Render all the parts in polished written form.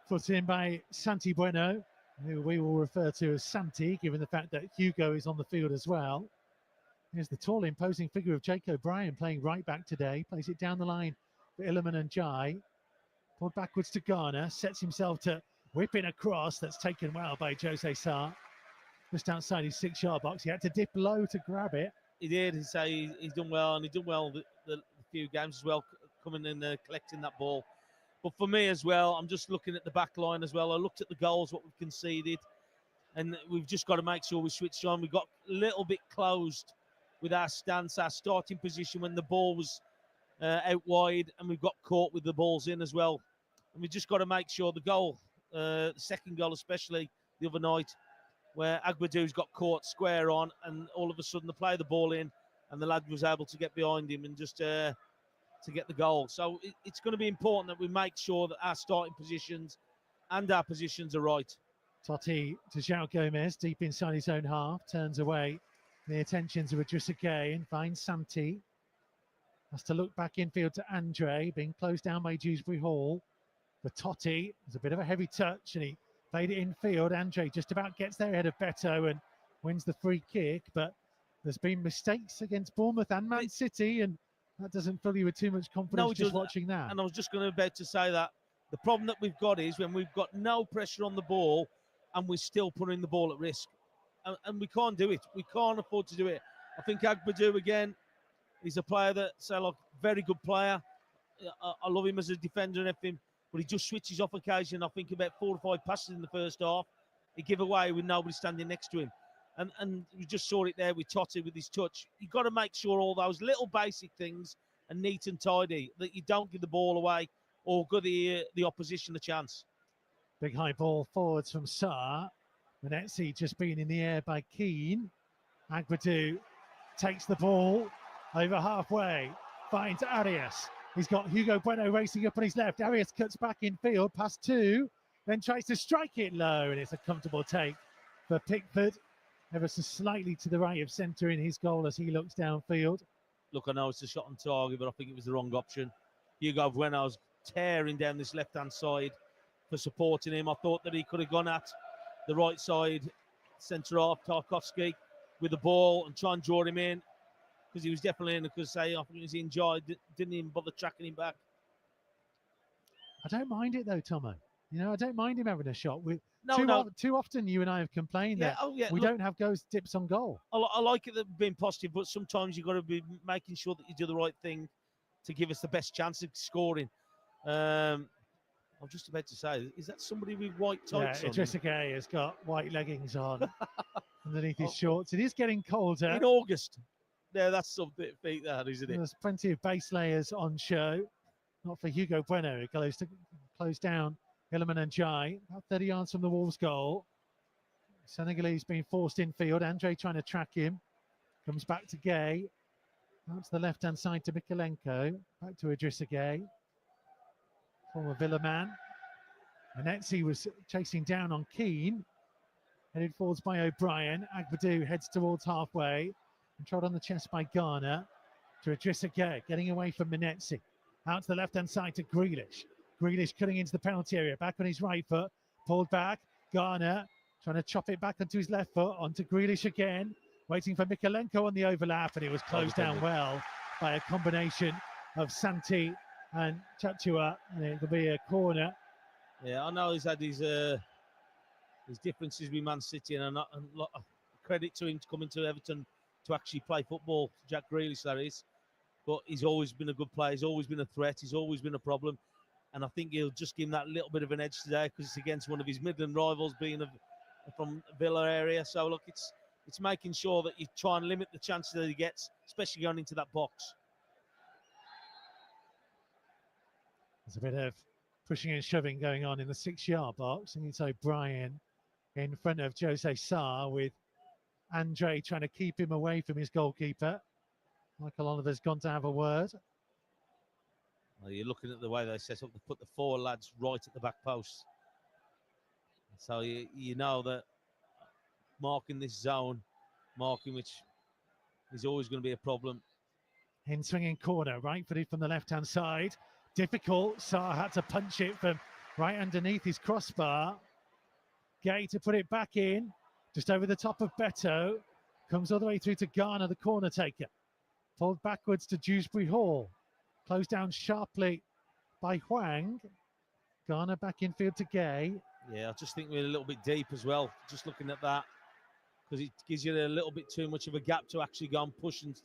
Put in by Santi Bueno, who we will refer to as Santi, given the fact that Hugo is on the field as well. Here's the tall, imposing figure of Jake O'Brien playing right back today. Plays it down the line for Iliman and Jai. Pulled backwards to Garner. Sets himself to whip in a cross that's taken well by Jose Sarr. Just outside his 6-yard box. He had to dip low to grab it. He did. He's done well, and he's done well the few games as well, coming in collecting that ball. But for me as well, I'm just looking at the back line as well. I looked at the goals, what we've conceded, and we've just got to make sure we switch on. We got a little bit closed with our stance, our starting position when the ball was out wide, and we've got caught with the balls in as well. And we just got to make sure the goal, the second goal especially the other night, where Agbadou's got caught square on, and all of a sudden they play the ball in, and the lad was able to get behind him and just to get the goal. So it's going to be important that we make sure that our starting positions and our positions are right. Totti to João Gomez, deep inside his own half, turns away the attentions of Idrissa Gueye and finds Santi. Has to look back infield to Andre, being closed down by Dewsbury Hall. For Totti, there's a bit of a heavy touch, and he played it infield. Andre just about gets there ahead of Beto and wins the free kick, but there's been mistakes against Bournemouth and Man City, and that doesn't fill you with too much confidence just watching that. And I was just going to say that the problem that we've got is when we've got no pressure on the ball and we're still putting the ball at risk. And we can't do it. We can't afford to do it. I think Agbadou, again, he's a player that's a very good player. I love him as a defender and everything, but he just switches off occasion. I think about 4 or 5 passes in the first half he give away with nobody standing next to him. And we just saw it there with Totti with his touch. You've got to make sure all those little basic things are neat and tidy, that you don't give the ball away or give the opposition a chance. Big high ball forwards from Sarr. Menezzi just being in the air by Keane. Agbadou takes the ball over halfway, finds Arias. He's got Hugo Bueno racing up on his left. Arias cuts back in field, past 2, then tries to strike it low, and it's a comfortable take for Pickford. Ever so slightly to the right of centre in his goal as he looks downfield. Look, I know it's a shot on target, but I think it was the wrong option. Hugo Bueno's tearing down this left-hand side for supporting him. I thought that he could have gone at the right side, centre-half, Tarkowski, with the ball and try and draw him in, because he was definitely in, because I think he was enjoyed, didn't even bother tracking him back. I don't mind it though, Tomo. You know, I don't mind him having a shot. Too often you and I have complained that we don't have ghost dips on goal. I like it being positive, but sometimes you've got to be making sure that you do the right thing to give us the best chance of scoring. I'm just about to say, is that somebody with white tights on? Idrissa Gueye has got white leggings on underneath his shorts. It is getting colder. In August. Yeah, that's something, that, isn't it? There's plenty of base layers on show. Not for Hugo Bueno, who goes to close down Iliman and Jai, about 30 yards from the Wolves goal. Senegalese being forced infield. Andre trying to track him. Comes back to Gueye. Out to the left-hand side to Mikalenko. Back to Idrissa Gueye. Former Villa man. Menezzi was chasing down on Keane. Headed forwards by O'Brien. Agbadou heads towards halfway. Controlled on the chest by Garner. To Idrissa Gueye. Getting away from Menezzi. Out to the left-hand side to Grealish. Grealish cutting into the penalty area, back on his right foot, pulled back, Garner trying to chop it back onto his left foot, onto Grealish again, waiting for Mikalenko on the overlap, and it was closed down well by a combination of Santi and Chachua, and it'll be a corner. Yeah, I know he's had his differences with Man City, and credit to him to coming to Everton to actually play football, Jack Grealish that is, but he's always been a good player, he's always been a threat, he's always been a problem. And I think he'll just give him that little bit of an edge today because it's against one of his Midland rivals, being from Villa area. So, look, it's making sure that you try and limit the chances that he gets, especially going into that box. There's a bit of pushing and shoving going on in the 6-yard box. And it's O'Brien in front of Jose Sarr, with Andre trying to keep him away from his goalkeeper. Michael Oliver's gone to have a word. Well, you're looking at the way they set up to put the 4 lads right at the back post. So you know that marking this zone, which is always going to be a problem. In swinging corner, right footed from the left-hand side. Difficult. Sarr had to punch it from right underneath his crossbar. Gay to put it back in, just over the top of Beto. Comes all the way through to Garner, the corner taker. Pulled backwards to Dewsbury Hall. Closed down sharply by Huang. Garner back infield to Gay. Yeah, I just think we're a little bit deep as well, just looking at that, because it gives you a little bit too much of a gap to actually go and push and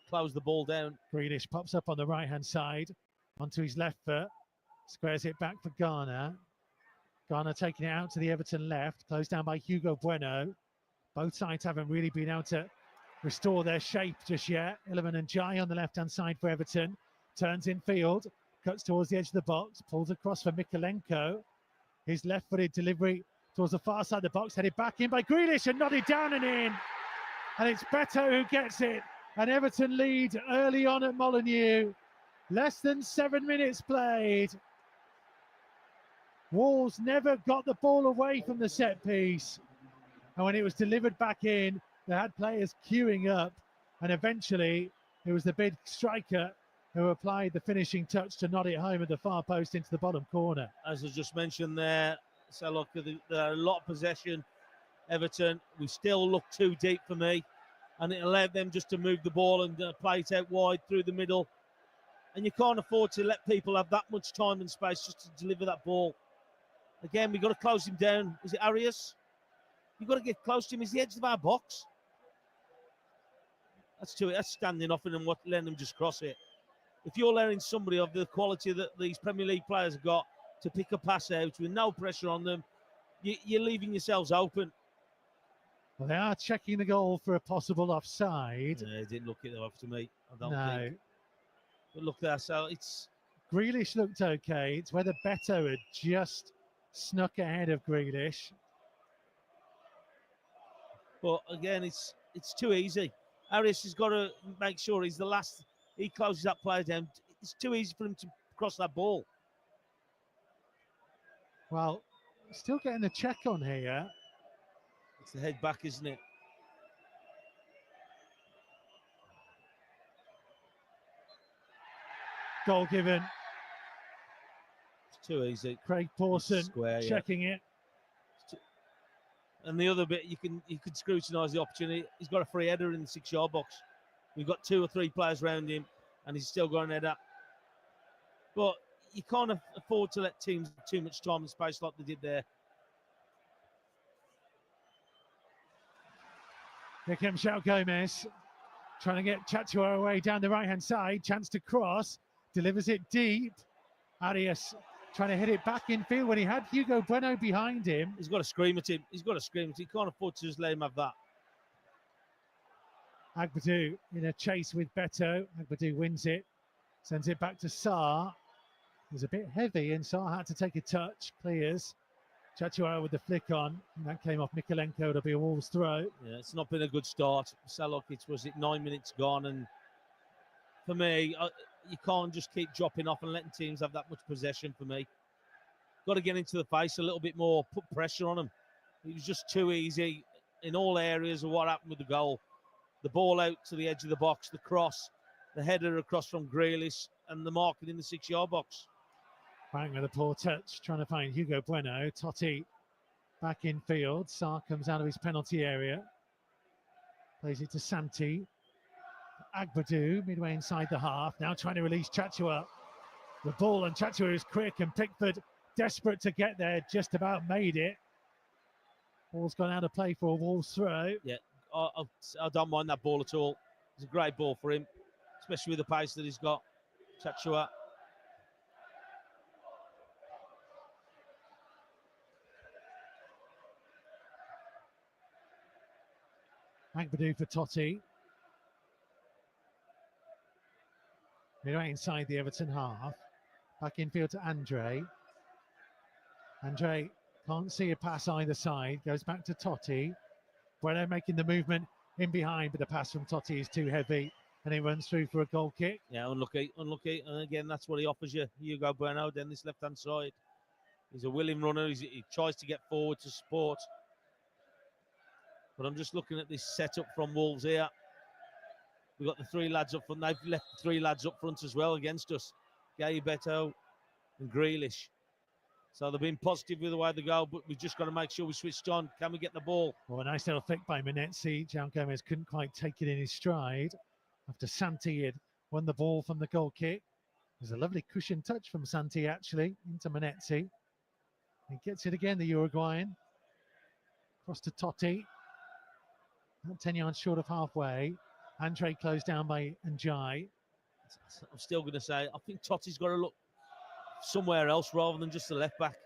close the ball down. Grealish pops up on the right-hand side, onto his left foot. Squares it back for Garner. Garner taking it out to the Everton left, closed down by Hugo Bueno. Both sides haven't really been able to restore their shape just yet. Illiman and Jai on the left-hand side for Everton. Turns in field, cuts towards the edge of the box, pulls across for Mikolenko. His left-footed delivery towards the far side of the box, headed back in by Grealish and nodded down and in. And it's Beto who gets it. And Everton lead early on at Molineux. Less than 7 minutes played. Wolves never got the ball away from the set piece. And when it was delivered back in, they had players queuing up. And eventually, it was the big striker who applied the finishing touch to nod it home at the far post into the bottom corner. As I just mentioned there, so look, there are a lot of possession. Everton, we still look too deep for me. And it allowed them just to move the ball and play it out wide through the middle. And you can't afford to let people have that much time and space just to deliver that ball. Again, we've got to close him down. Is it Arias? You've got to get close to him. He's the edge of our box. That's standing off and letting him just cross it. If you're letting somebody of the quality that these Premier League players have got to pick a pass out with no pressure on them, you're leaving yourselves open. Well, they are checking the goal for a possible offside. Yeah, it didn't look it off to me, I don't No. think. But look there, so it's... Grealish looked okay. It's whether Beto had just snuck ahead of Grealish. But again, it's too easy. Arias has got to make sure he's the last. He closes that player down. It's too easy for him to cross that ball. Well, still getting the check on here. It's the head back, isn't it? Goal given. It's too easy. Craig Pawson Square, checking it. And the other bit, you could scrutinise the opportunity. He's got a free header in the 6-yard box. We've got 2 or 3 players around him, and he's still got an header. But you can't afford to let teams have too much time and space like they did there. Here comes João Gomez, trying to get Chatua away down the right-hand side. Chance to cross, delivers it deep. Arias trying to hit it back in field when he had Hugo Bueno behind him. He's got to scream at him. He's got to scream at him. He can't afford to just let him have that. Agbadou in a chase with Beto. Agbadou wins it, sends it back to Sarr. It was a bit heavy and Sarr had to take a touch, clears. Chatua with the flick on, and that came off Mikolenko. It'll be a Wolves throw. Yeah, it's not been a good start. Salok, was it 9 minutes gone? And for me, you can't just keep dropping off and letting teams have that much possession for me. Got to get into the face a little bit more, put pressure on them. It was just too easy in all areas of what happened with the goal. The ball out to the edge of the box, the cross, the header across from Grealish, and the marking in the 6-yard box. Bang with a poor touch, trying to find Hugo Bueno. Totti back in field. Sarr comes out of his penalty area. Plays it to Santi. Agbadou, midway inside the half. Now trying to release Chatua. The ball, and Chatua is quick, and Pickford desperate to get there. Just about made it. Ball's gone out of play for a Wolves throw. Yeah, I don't mind that ball at all. It's a great ball for him, especially with the pace that he's got. Chatua. Agbadou for Totti. Midway inside the Everton half. Back in field to Andre. Andre can't see a pass either side. Goes back to Totti. Bueno making the movement in behind, but the pass from Totti is too heavy and it runs through for a goal kick. Yeah, unlucky. And again, that's what he offers you. Hugo Bueno down this left-hand side. He's a willing runner. He tries to get forward to support. But I'm just looking at this setup from Wolves here. We've got the 3 lads up front. They've left the 3 lads up front as well against us. Gay, Beto and Grealish. So they've been positive with the way they go, but we've just got to make sure we switched on. Can we get the ball? Well, a nice little flick by Menezzi. João Gomez couldn't quite take it in his stride after Santi had won the ball from the goal kick. There's a lovely cushion touch from Santi, actually, into Menezzi. He gets it again, the Uruguayan. Across to Totti. Not 10 yards short of halfway. Andre closed down by Njai. I'm still going to say, I think Totti's got to look somewhere else rather than just the left back,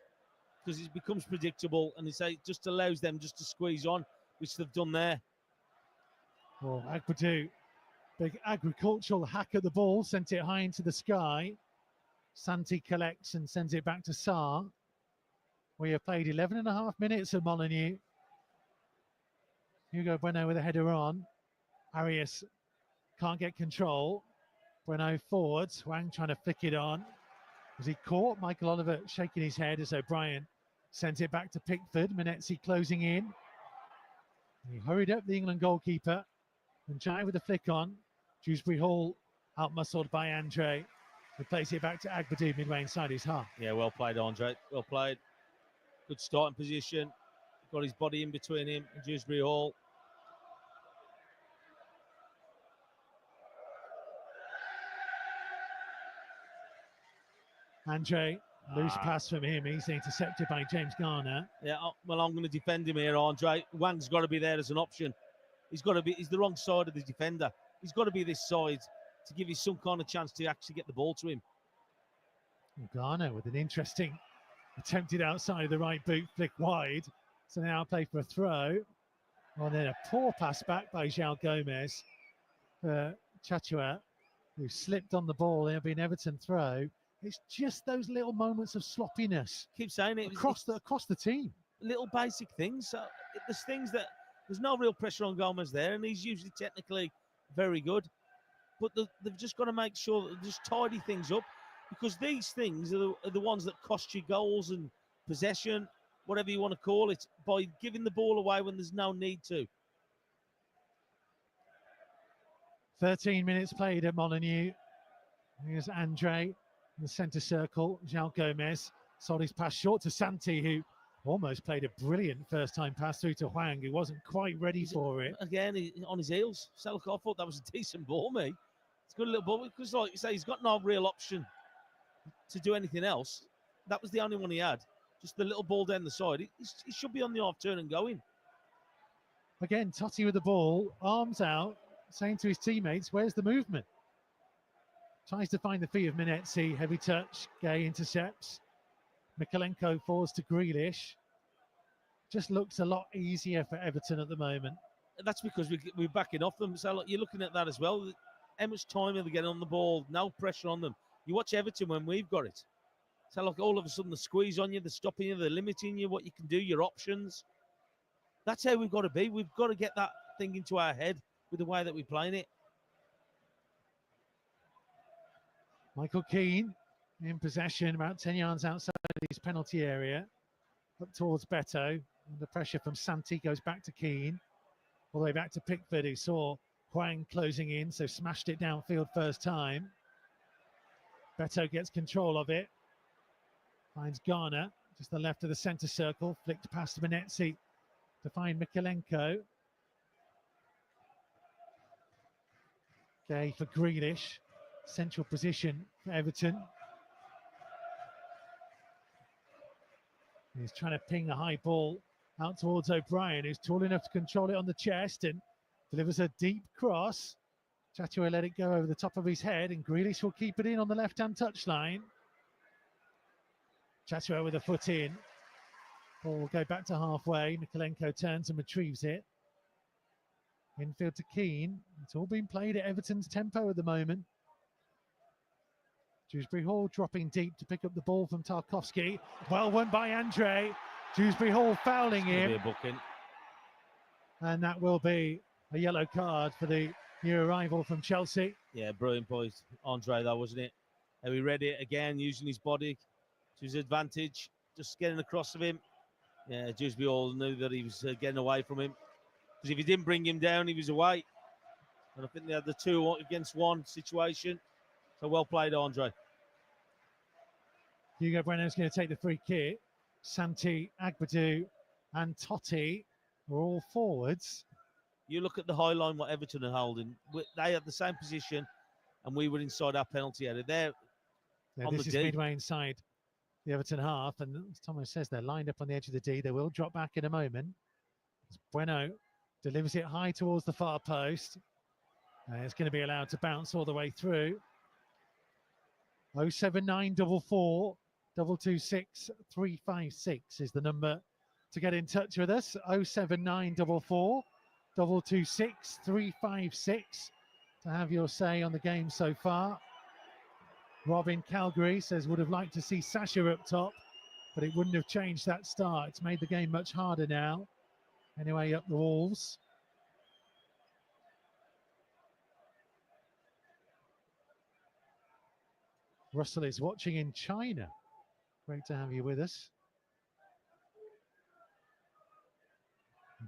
because it becomes predictable and it just allows them just to squeeze on, which they've done there. Well, Agbadou, big agricultural hack at the ball, sent it high into the sky. Santi collects and sends it back to Sarr. We have played 11 and a half minutes at Molineux. Hugo Bueno with a header on. Arias can't get control. Bueno forwards. Hwang trying to flick it on. Was he caught? Michael Oliver shaking his head as O'Brien sent it back to Pickford. Menezzi closing in. He hurried up the England goalkeeper. And Jai with a flick on. Dewsbury Hall outmuscled by Andre. He plays it back to Agbadou midway inside his half. Yeah, well played, Andre. Well played. Good starting position. Got his body in between him and Dewsbury Hall. Andre, loose pass from him. He's intercepted by James Garner. Yeah, well, I'm going to defend him here, Andre. Wang's got to be there as an option. He's the wrong side of the defender. He's got to be this side to give you some kind of chance to actually get the ball to him. Garner with an interesting attempted outside of the right boot, flick wide. So now play for a throw. Well, then a poor pass back by João Gomez for Chachua, who slipped on the ball. It'll be an Everton throw. It's just those little moments of sloppiness. Keep saying it across the team. Little basic things. There's things that there's no real pressure on Gomez there, and he's usually technically very good. But they've just got to make sure that they just tidy things up, because these things are the ones that cost you goals and possession, whatever you want to call it, by giving the ball away when there's no need to. 13 minutes played at Molineux. Here's Andre in the centre circle. João Gomez sold his pass short to Santi, who almost played a brilliant first-time pass through to Hwang, who wasn't quite ready for it. Again, on his heels. So look, I thought that was a decent ball, mate. It's a good little ball, because like you say, he's got no real option to do anything else. That was the only one he had. Just the little ball down the side. He should be on the half turn and going. Again, Totti with the ball, arms out, saying to his teammates, where's the movement? Tries to find the feet of Menezzi, heavy touch, Gay intercepts. Mikalenko falls to Grealish. Just looks a lot easier for Everton at the moment. That's because we're backing off them. So you're looking at that as well. How much time are they getting on the ball? No pressure on them. You watch Everton when we've got it. So like all of a sudden the squeeze on you, they're stopping you, they're limiting you, what you can do, your options. That's how we've got to be. We've got to get that thing into our head with the way that we're playing it. Michael Keane in possession, about 10 yards outside his penalty area. Up towards Beto. Under pressure from Santi, goes back to Keane. All the way back to Pickford, who saw Hwang closing in, so smashed it downfield first time. Beto gets control of it. Finds Garner, just the left of the centre circle. Flicked past Menezzi to find Mikalenko. Okay, for Grealish. Central position for Everton. He's trying to ping a high ball out towards O'Brien, who's tall enough to control it on the chest and delivers a deep cross. Chachua let it go over the top of his head, and Grealish will keep it in on the left-hand touchline. Chachua with a foot in. Ball will go back to halfway. Mikalenko turns and retrieves it. Infield to Keane. It's all been played at Everton's tempo at the moment. Dewsbury Hall dropping deep to pick up the ball from Tarkowski. Well won by Andre. Dewsbury Hall fouling him. Be a booking. And that will be a yellow card for the new arrival from Chelsea. Yeah, brilliant boys. Andre, that wasn't it? And we read it again, using his body to his advantage, just getting across of him. Yeah, Dewsbury Hall knew that he was getting away from him, because if he didn't bring him down, he was away. And I think they had the 2 against 1 situation. So well played, Andre. Hugo Brenner's going to take the free kick. Santi, Agbadu and Totti are all forwards. You look at the high line, what Everton are holding. They had the same position, and we were inside our penalty area. They're on This the is D. midway inside the Everton half, and as Thomas says, they're lined up on the edge of the D. They will drop back in a moment. As Bueno delivers it high towards the far post. It's going to be allowed to bounce all the way through. 07944 226 356 is the number to get in touch with us. 07944 226 356 to have your say on the game so far. Robin Calgary says would have liked to see Sasha up top, but it wouldn't have changed that start. It's made the game much harder now. Anyway, up the Wolves. Russell is watching in China. Great to have you with us.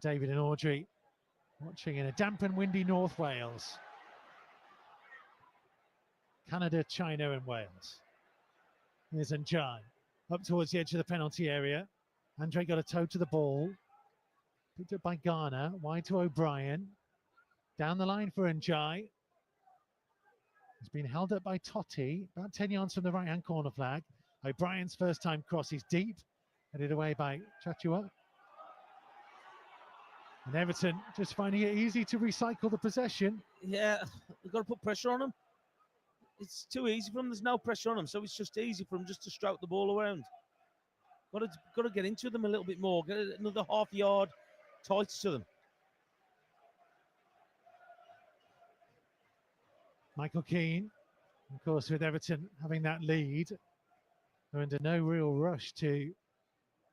David and Audrey watching in a damp and windy North Wales. Canada, China and Wales. Here's Njai up towards the edge of the penalty area. Andre got a toe to the ball. Picked up by Garner. Wide to O'Brien. Down the line for Njai. He's been held up by Totti. About 10 yards from the right-hand corner flag. O'Brien's first time cross is deep. Headed away by Chachua. And Everton just finding it easy to recycle the possession. Yeah, they've got to put pressure on them. It's too easy for them. There's no pressure on them, so it's just easy for them just to stroke the ball around. Got to get into them a little bit more. Get another half yard tight to them. Michael Keane, of course, with Everton having that lead, they're under no real rush to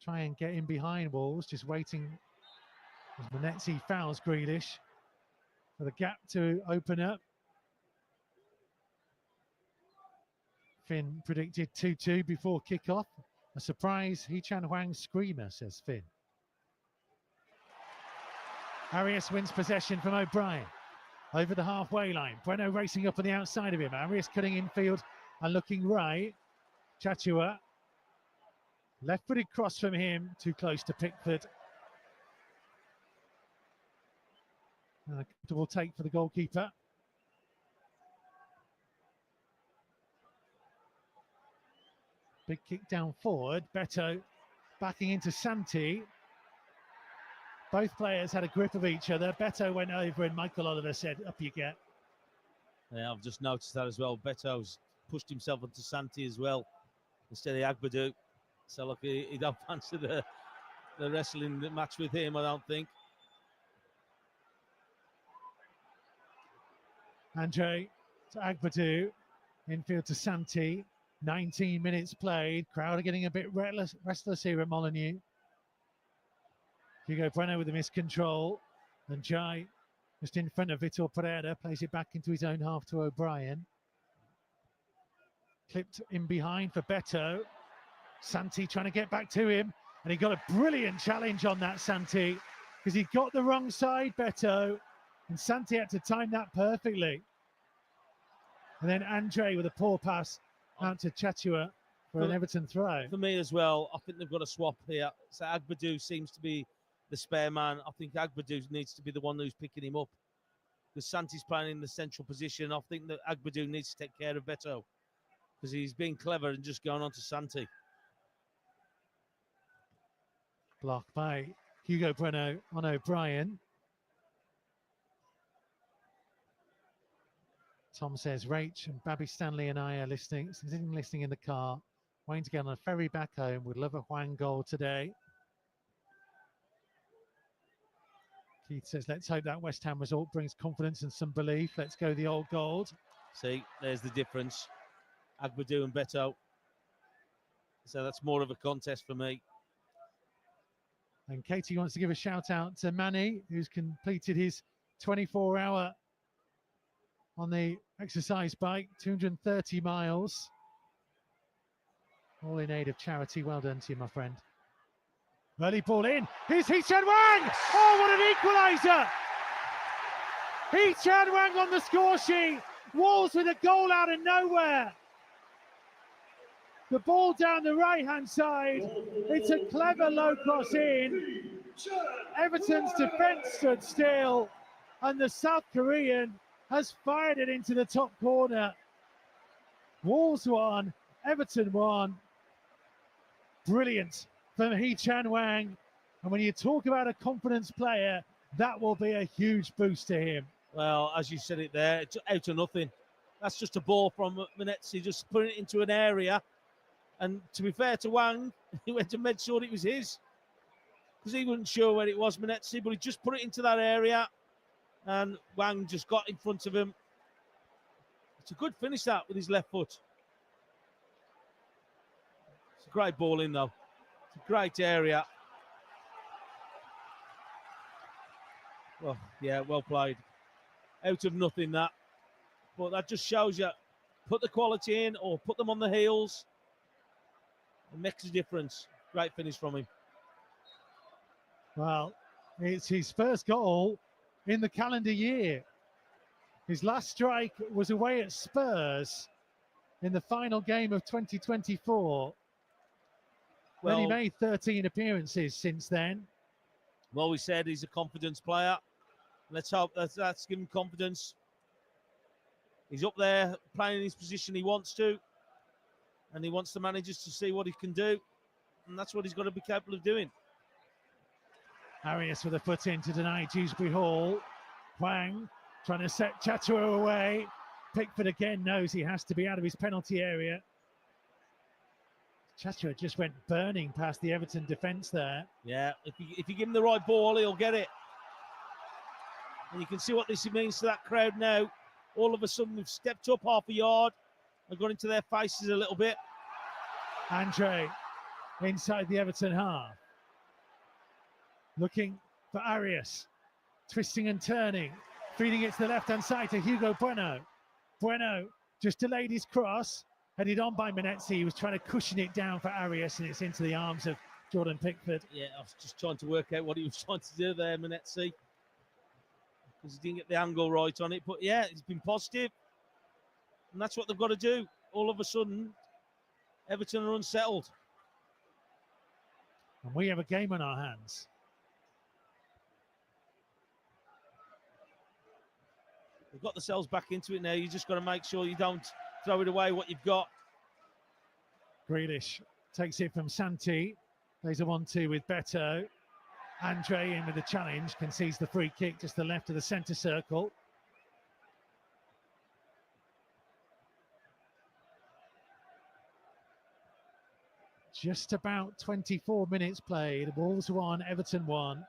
try and get in behind Wolves, just waiting as Manetzi fouls Grealish for the gap to open up. Finn predicted 2-2 before kickoff. A surprise Hee-Chan Hwang screamer, says Finn. Arias wins possession from O'Brien. Over the halfway line. Bueno racing up on the outside of him. Arias cutting infield and looking right. Chachua. Left-footed cross from him. Too close to Pickford. And a comfortable take for the goalkeeper. Big kick down forward. Beto backing into Santi. Both players had a grip of each other. Beto went over and Michael Oliver said, up you get. Yeah, I've just noticed that as well. Beto's pushed himself onto Santi as well, instead of Agbadu. So look, he don't fancy the wrestling match with him, I don't think. Andre to Agbadu. Infield to Santi. 19 minutes played. Crowd are getting a bit restless here at Molineux. Hugo Bueno with the miscontrol. And Jai just in front of Vitor Pereira, plays it back into his own half to O'Brien. Clipped in behind for Beto. Santi trying to get back to him. And he got a brilliant challenge on that, Santi, because he got the wrong side, Beto. And Santi had to time that perfectly. And then Andre with a poor pass out to Chachua for an Everton throw. For me as well, I think they've got a swap here. So Agbadu seems to be the spare man. I think Agbadu needs to be the one who's picking him up, because Santi's playing in the central position. I think that Agbadu needs to take care of Beto, because he's been clever and just going on to Santi. Blocked by Hugo Bueno on O'Brien. Tom says Rach and Babby Stanley and I are listening in the car, waiting to get on a ferry back home. Would love a Hwang goal today. Keith says, let's hope that West Ham result brings confidence and some belief. Let's go the old gold. See, there's the difference. Agbadu and Beto. So that's more of a contest for me. And Katie wants to give a shout out to Manny, who's completed his 24-hour on the exercise bike, 230 miles. All in aid of charity. Well done to you, my friend. Early ball in. Here's Hee-Chan Hwang! Oh, what an equaliser! Hee-Chan Hwang on the score sheet. Wolves with a goal out of nowhere. The ball down the right-hand side. It's a clever low cross in. Everton's defence stood still, and the South Korean has fired it into the top corner. Wolves won, Everton won. Brilliant from Hee-chan Wang. And when you talk about a confidence player, that will be a huge boost to him. Well, as you said it there, it's out of nothing. That's just a ball from Manetzi, just putting it into an area. And to be fair to Wang, he went and made sure it was his, because he wasn't sure where it was, Manetzi, but he just put it into that area, and Wang just got in front of him. It's a good finish, that, with his left foot. It's a great ball in, though. It's a great area. Well, yeah, well played. Out of nothing, that. But that just shows you, put the quality in or put them on the heels. It makes a difference. Great finish from him. Well, it's his first goal in the calendar year. His last strike was away at Spurs in the final game of 2024. Well, then he made 13 appearances since then. Well, we said he's a confidence player. Let's hope that's given him confidence. He's up there playing his position he wants to, and he wants the managers to see what he can do, and that's what he's got to be capable of doing. Arias with a foot in to deny Dewsbury Hall. Hwang trying to set Chatua away. Pickford again knows he has to be out of his penalty area. Chatua just went burning past the Everton defence there. Yeah, if you give him the right ball, he'll get it. And you can see what this means to that crowd now. All of a sudden, we've stepped up half a yard and got into their faces a little bit. Andre inside the Everton half. Looking for Arias. Twisting and turning. Feeding it to the left-hand side to Hugo Bueno. Bueno just delayed his cross. Headed on by Manetzi. He was trying to cushion it down for Arias, and it's into the arms of Jordan Pickford. Yeah, I was just trying to work out what he was trying to do there, Manetzi, because he didn't get the angle right on it. But yeah, he's been positive, and that's what they've got to do. All of a sudden, Everton are unsettled. And we have a game on our hands. They've got themselves back into it now. You just got to make sure you don't throw it away what you've got. Grealish takes it from Santi. Plays a 1-2 with Beto. Andre in with the challenge, concedes the free kick just to the left of the centre circle. Just about 24 minutes played. Wolves 1, Everton 1.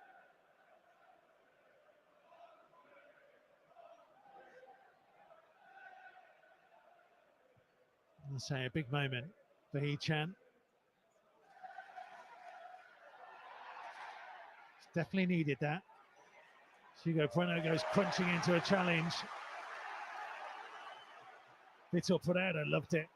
I'll say a big moment for Hee-chan. Definitely needed that. Hugo Bueno goes crunching into a challenge. Vitor Pereira loved it.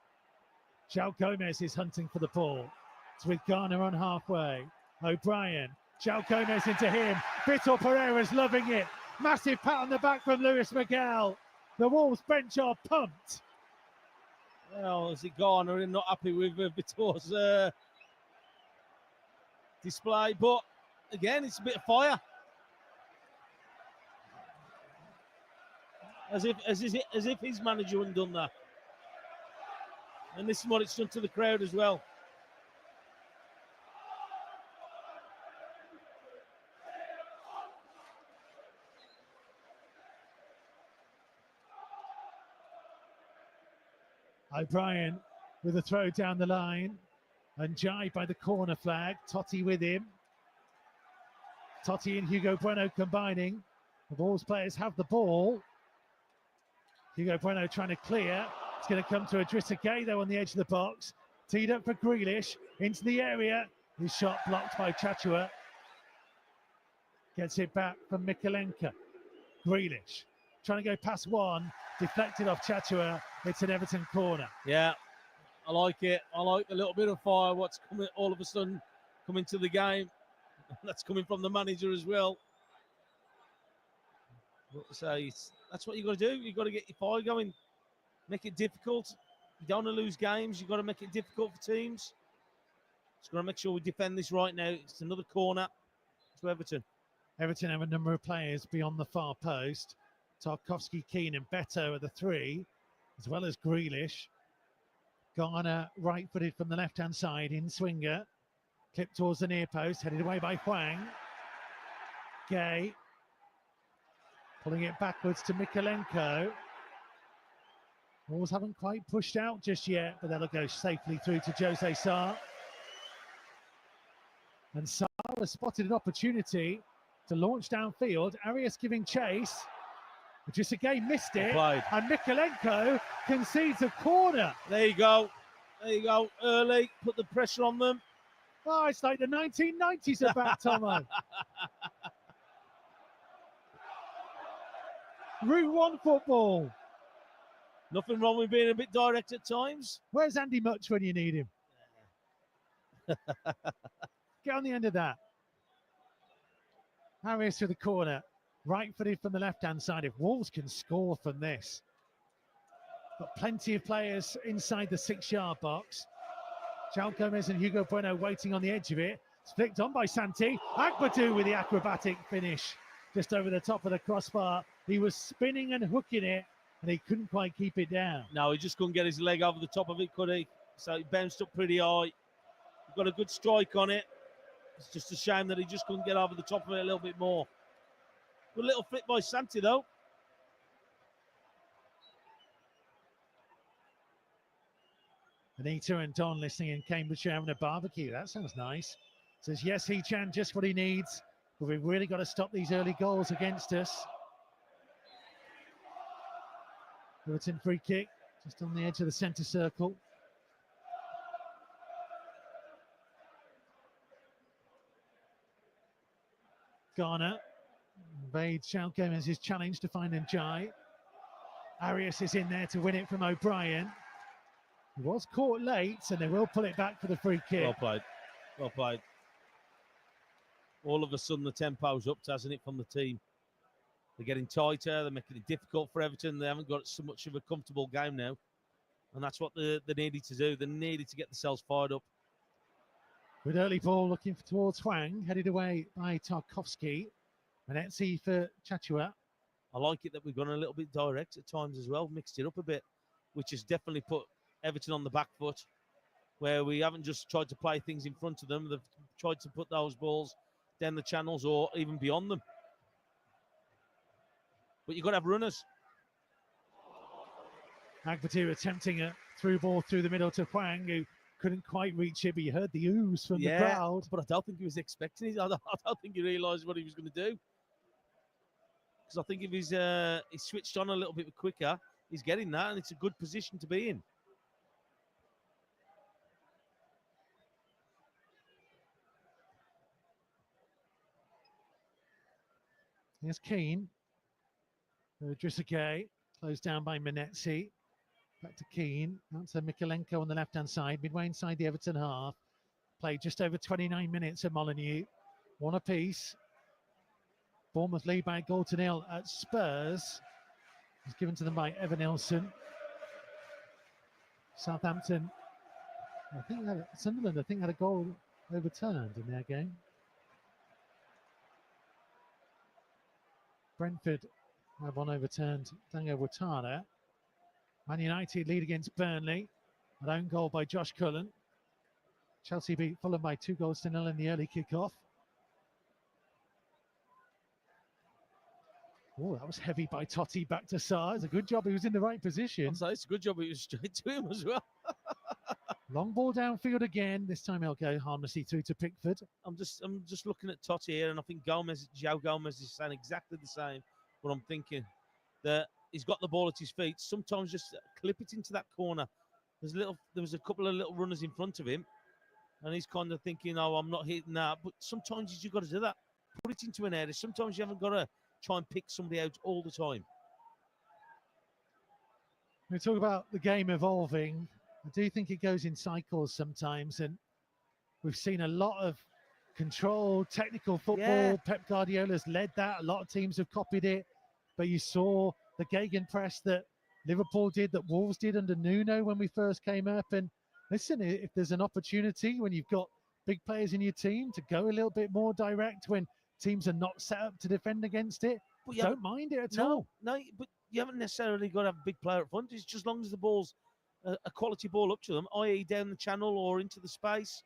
João Gomez is hunting for the ball. It's with Garner on halfway. O'Brien. João Gomez into him. Vitor Pereira's loving it. Massive pat on the back from Lewis Miguel. The Wolves bench are pumped. Well, is it Garner not happy with Vitor's display? But again, it's a bit of fire. As if his manager hadn't done that. And this is what it's done to the crowd as well. O'Brien with a throw down the line. And Jai by the corner flag. Totti with him. Totti and Hugo Bueno combining. The Wolves players have the ball. Hugo Bueno trying to clear. It's going to come to Idrissa Gueye though on the edge of the box. Teed up for Grealish. Into the area. His shot blocked by Chatua. Gets it back from Mikalenka. Grealish trying to go past one. Deflected off Chatua. It's an Everton corner. Yeah, I like it. I like a little bit of fire. What's coming all of a sudden coming to the game. That's coming from the manager as well. So that's what you got to do. You've got to get your fire going. Make it difficult. You don't want to lose games. You've got to make it difficult for teams. Just got to make sure we defend this right now. It's another corner to Everton. Everton have a number of players beyond the far post. Tarkowski, Keane and Beto are the three, as well as Grealish. Garner right-footed from the left-hand side in swinger. Clipped towards the near post, headed away by Hwang. Gay. Pulling it backwards to Mikalenko. Wolves haven't quite pushed out just yet, but that'll go safely through to Jose Sarr. And Sarr has spotted an opportunity to launch downfield. Arias giving chase. Just again missed it. And Mikalenko concedes a corner. There you go. There you go. Early, put the pressure on them. Oh, it's like the 1990s are back, Tomo. Route 1 football. Nothing wrong with being a bit direct at times. Where's Andy Much when you need him? Get on the end of that. Harris to the corner. Right-footed from the left-hand side. If Wolves can score from this. Got plenty of players inside the 6-yard box. João Gomez and Hugo Bueno waiting on the edge of it. It's flicked on by Santi. Agbadou with the acrobatic finish. Just over the top of the crossbar. He was spinning and hooking it, and he couldn't quite keep it down. No, he just couldn't get his leg over the top of it, could he? So he bounced up pretty high. Got a good strike on it. It's just a shame that he just couldn't get over the top of it a little bit more. Good little flick by Santi, though. Anita and Don listening in Cambridgeshire having a barbecue. That sounds nice. Says, yes, He-Chan, just what he needs. But we've really got to stop these early goals against us. Everton free kick, just on the edge of the centre circle. Garner evades João Gomez's challenge to find Njai. Arias is in there to win it from O'Brien. He was caught late, and they will pull it back for the free kick. Well played. Well played. All of a sudden, the tempo's up, hasn't it, from the team? They're getting tighter. They're making it difficult for Everton. They haven't got so much of a comfortable game now. And that's what they needed to do. They needed to get themselves fired up. With early ball looking towards Hwang, headed away by Tarkowski. Manetzi for Chachua. I like it that we've gone a little bit direct at times as well, mixed it up a bit, which has definitely put Everton on the back foot, where we haven't just tried to play things in front of them. They've tried to put those balls down the channels or even beyond them. But you've got to have runners. Agbadou attempting a through ball through the middle to Hwang, who couldn't quite reach it, but you heard the ooze from the crowd. But I don't think he was expecting it. I don't think he realised what he was going to do. Because I think if he's switched on a little bit quicker, he's getting that, and it's a good position to be in. Here's Keane. Drissagay, closed down by Manetzi. Back to Keane. Out to Mikalenko on the left-hand side. Midway inside the Everton half. Played just over 29 minutes at Molineux. One apiece. Bournemouth lead by a goal to nil at Spurs. It's given to them by Evan Nilsson. Southampton, Sunderland, had a goal overturned in their game. Brentford have one overturned. Dango Watara. Man United lead against Burnley. An own goal by Josh Cullen. Chelsea beat Fulham by 2-0 in the early kick-off. Oh, that was heavy by Totti, back to Sarr. It's a good job he was in the right position. It's a good job he was straight to him as well. Long ball downfield again. This time he'll go harmlessly through to Pickford. I'm just looking at Totti here, and I think João Gomez is saying exactly the same. What I'm thinking, that he's got the ball at his feet. Sometimes just clip it into that corner. There was a couple of little runners in front of him, and he's kind of thinking, "Oh, I'm not hitting that." But sometimes you've got to do that. Put it into an area. Sometimes you haven't got to try and pick somebody out all the time. We talk about the game evolving. I do think it goes in cycles sometimes, and we've seen a lot of controlled, technical football. Yeah. Pep Guardiola's led that. A lot of teams have copied it, but you saw the gegenpress that Liverpool did, that Wolves did under Nuno when we first came up. And listen, if there's an opportunity when you've got big players in your team to go a little bit more direct when teams are not set up to defend against it, But don't mind it at all. No, but you haven't necessarily got to have a big player up front. It's just as long as the ball's a quality ball up to them, i.e. down the channel or into the space.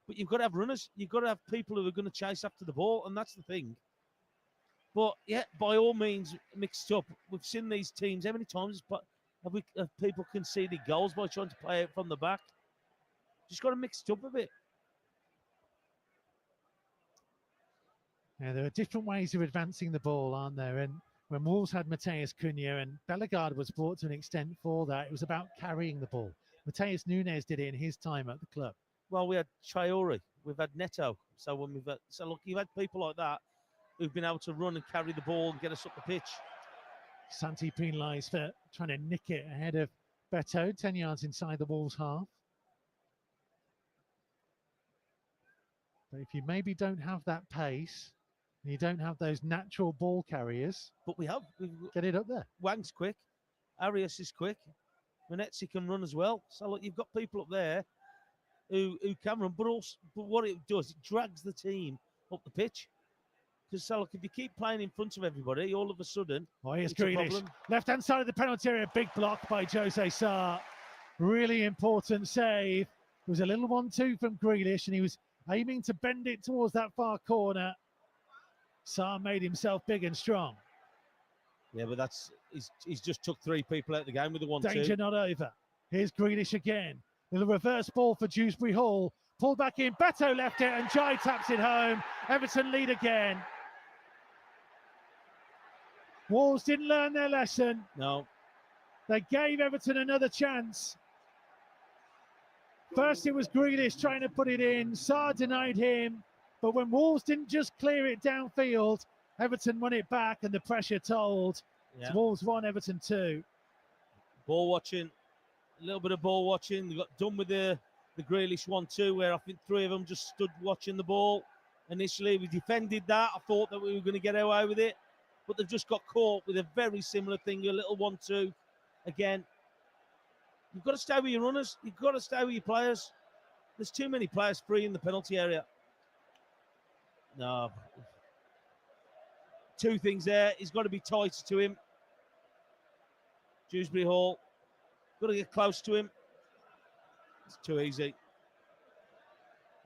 But you've got to have runners. You've got to have people who are going to chase after the ball, and that's the thing. But yeah, by all means, mixed up. We've seen these teams how many times have people conceded goals by trying to play it from the back? Just got to mix it up a bit. Yeah, there are different ways of advancing the ball, aren't there? And when Wolves had Mateus Cunha, and Bellegarde was brought to an extent for that, it was about carrying the ball. Mateus Nunes did it in his time at the club. Well, we had Traore, we've had Neto. So look, you've had people like that who've been able to run and carry the ball and get us up the pitch. Santi penalised for trying to nick it ahead of Beto, 10 yards inside the Wolves half. But if you maybe don't have that pace, and you don't have those natural ball carriers, but we've get it up there. Wang's quick, Arias is quick, Manetzi can run as well. So look, you've got people up there who can run, but what it does, it drags the team up the pitch. Because so look, if you keep playing in front of everybody, all of a sudden, here's Grealish, left-hand side of the penalty area, big block by Jose Sarr. Really important save. It was a little 1-2 from Grealish, and he was aiming to bend it towards that far corner. Sarr made himself big and strong. Yeah, but he's just took 3 people out of the game with the 1-2. Danger not over. Here's Grealish again. Little reverse ball for Dewsbury Hall. Pulled back in. Beto left it, and Jai taps it home. Everton lead again. Wolves didn't learn their lesson. No. They gave Everton another chance. First it was Grealish trying to put it in. Sarr denied him. But when Wolves didn't just clear it downfield, Everton won it back, and the pressure told. Yeah. Wolves 1, Everton 2. Ball watching. A little bit of ball watching. We got done with the Grealish 1-2, where I think 3 of them just stood watching the ball. Initially, we defended that. I thought that we were going to get away with it. But they've just got caught with a very similar thing, a little 1-2. Again, you've got to stay with your runners. You've got to stay with your players. There's too many players free in the penalty area. No. 2 things there. He's got to be tighter to him. Dewsbury Hall. Got to get close to him. It's too easy.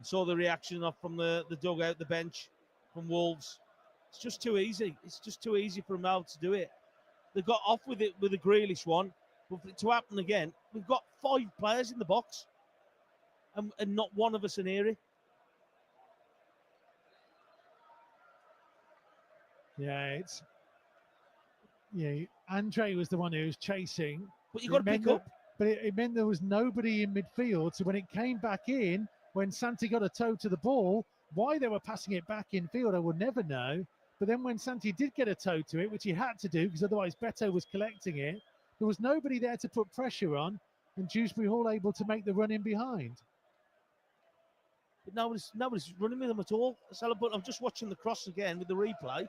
I saw the reaction off from the dugout, the bench from Wolves. It's just too easy. It's just too easy for Mal to do it. They got off with it with the Grealish one. But for it to happen again, we've got 5 players in the box. And not one of us are near it. Yeah, Andre was the one who was chasing. But you got to pick up. But it meant there was nobody in midfield. So when it came back in, when Santi got a toe to the ball, why they were passing it back in field, I will never know. But then when Santi did get a toe to it, which he had to do because otherwise Beto was collecting it, there was nobody there to put pressure on, and Dewsbury Hall able to make the run in behind. But nobody's running with them at all. So, but I'm just watching the cross again with the replay.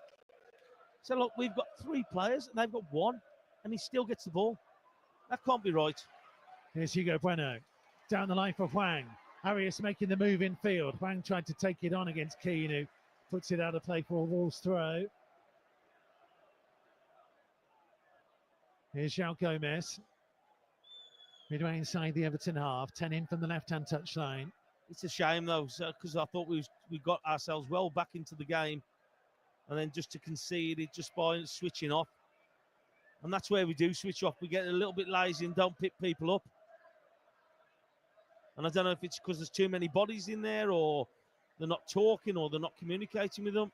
So look, we've got 3 players and they've got 1, and he still gets the ball. That can't be right. Here's Hugo Bueno. Down the line for Hwang. Arias making the move in field. Hwang tried to take it on against Keane, who puts it out of play for a Wolves throw. Here's João Gomez. Midway inside the Everton half. 10 in from the left-hand touchline. It's a shame, though, because I thought we got ourselves well back into the game. And then just to concede it just by switching off. And that's where we do switch off. We get a little bit lazy and don't pick people up. And I don't know if it's because there's too many bodies in there, or they're not talking, or they're not communicating with them.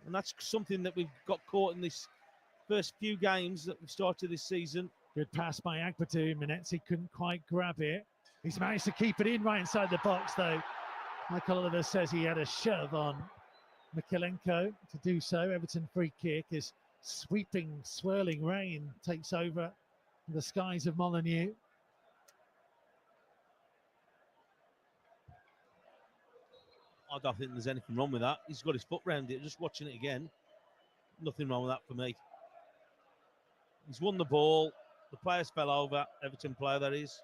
And that's something that we've got caught in this first few games that we've started this season. Good pass by Agbadu. Manetzi couldn't quite grab it. He's managed to keep it in right inside the box, though. Michael Oliver says he had a shove on Mikalenko to do so. Everton free kick as sweeping, swirling rain takes over the skies of Molineux. I don't think there's anything wrong with that. He's got his foot round it. Just watching it again, nothing wrong with that for me. He's won the ball. The players fell over. Everton player, that is.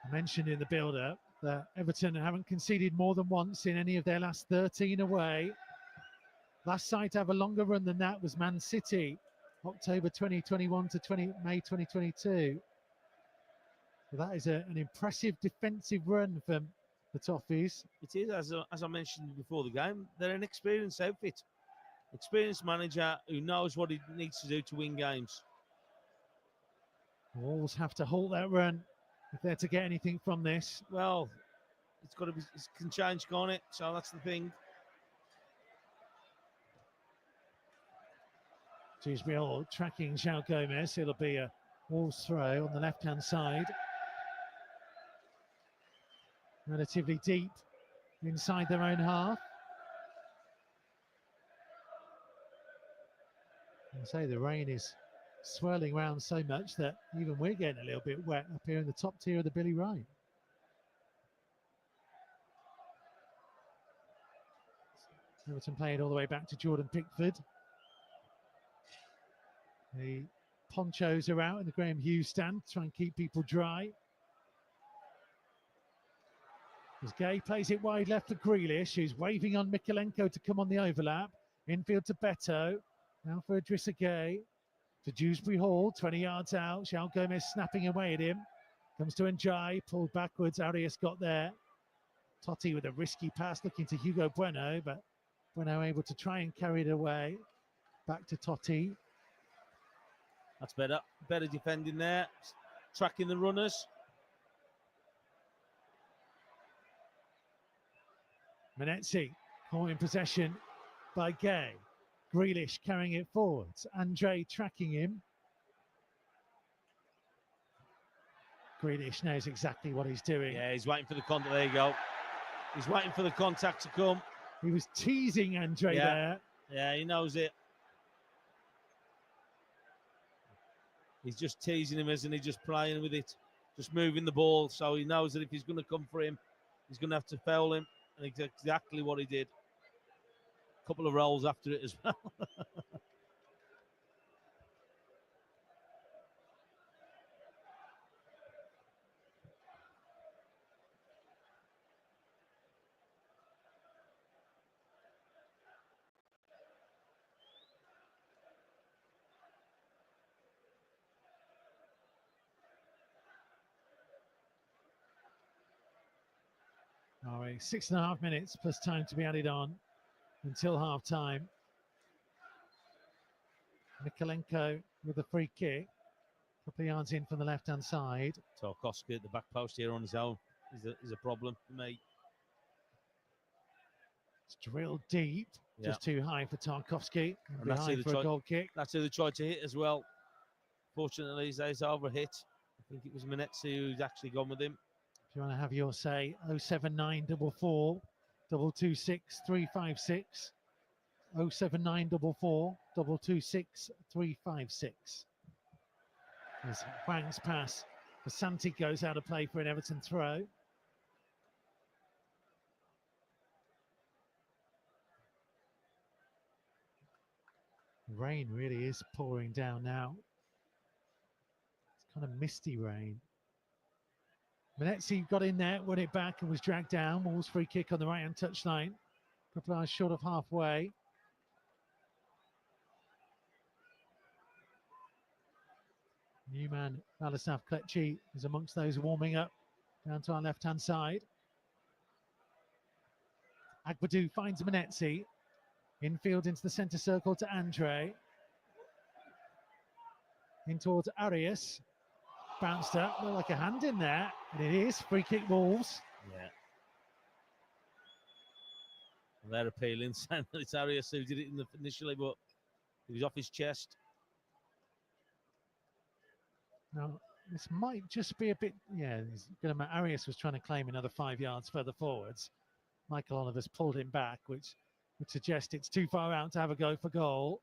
I mentioned in the build-up that Everton haven't conceded more than once in any of their last 13 away. Last side to have a longer run than that was Man City, October 2021 to May 2022. So that is an impressive defensive run from the Toffees. It is, as I mentioned before the game, they're an experienced outfit. Experienced manager who knows what he needs to do to win games. Wolves have to halt that run if they're to get anything from this. Well, it's got to be, it can change, can't it? So that's the thing. Dewsbury Hall tracking João Gomez. It'll be a Wolves throw on the left-hand side. Relatively deep inside their own half. I say the rain is swirling around so much that even we're getting a little bit wet up here in the top tier of the Billy Ryan. Everton playing all the way back to Jordan Pickford. The ponchos are out in the Graham Hughes stand to try and keep people dry. As Gay plays it wide left for Grealish, who's waving on Mikolenko to come on the overlap. Infield to Beto. Now for Idrissa Gay. To Dewsbury Hall, 20 yards out. João Gomez snapping away at him. Comes to Njai, pulled backwards. Arias got there. Totti with a risky pass looking to Hugo Bueno, but Bueno able to try and carry it away. Back to Totti. That's better. Better defending there. Tracking the runners. Menezzi caught in possession by Gay. Grealish carrying it forwards. Andre tracking him. Grealish knows exactly what he's doing. Yeah, he's waiting for the contact. There you go. He's waiting for the contact to come. He was teasing Andre there. Yeah, he knows it. He's just teasing him, isn't he? Just playing with it. Just moving the ball. So he knows that if he's going to come for him, he's going to have to foul him. And it's exactly what he did. A couple of rolls after it as well. All right, 6.5 minutes plus time to be added on until half time. Mikolenko with a free kick. A couple of yards in from the left-hand side. Tarkowski at the back post here on his own is a problem for me. It's drilled deep, just too high for Tarkowski. And that's behind for a goal kick. That's who they tried to hit as well. Fortunately, he's overhit. I think it was Menezzi who's actually gone with him. If you want to have your say, 07944 226 356. 07944 226 356. As Huang's pass for Santi goes out of play for an Everton throw. Rain really is pouring down now. It's kind of misty rain. Menezzi got in there, won it back and was dragged down. Wolves free kick on the right-hand touchline. A couple of eyes short of halfway. New man, Ladislav Kletchi, is amongst those warming up down to our left-hand side. Agbadou finds Menezzi. Infield into the centre circle to Andre. In towards Arias. Bounced up, looked like a hand in there. And it is free kick Wolves. Yeah. And they're appealing, saying that it's Arias who did it initially, but he was off his chest. Now, this might just be a bit, Arias was trying to claim another 5 yards further forwards. Michael Oliver's pulled him back, which would suggest it's too far out to have a go for goal.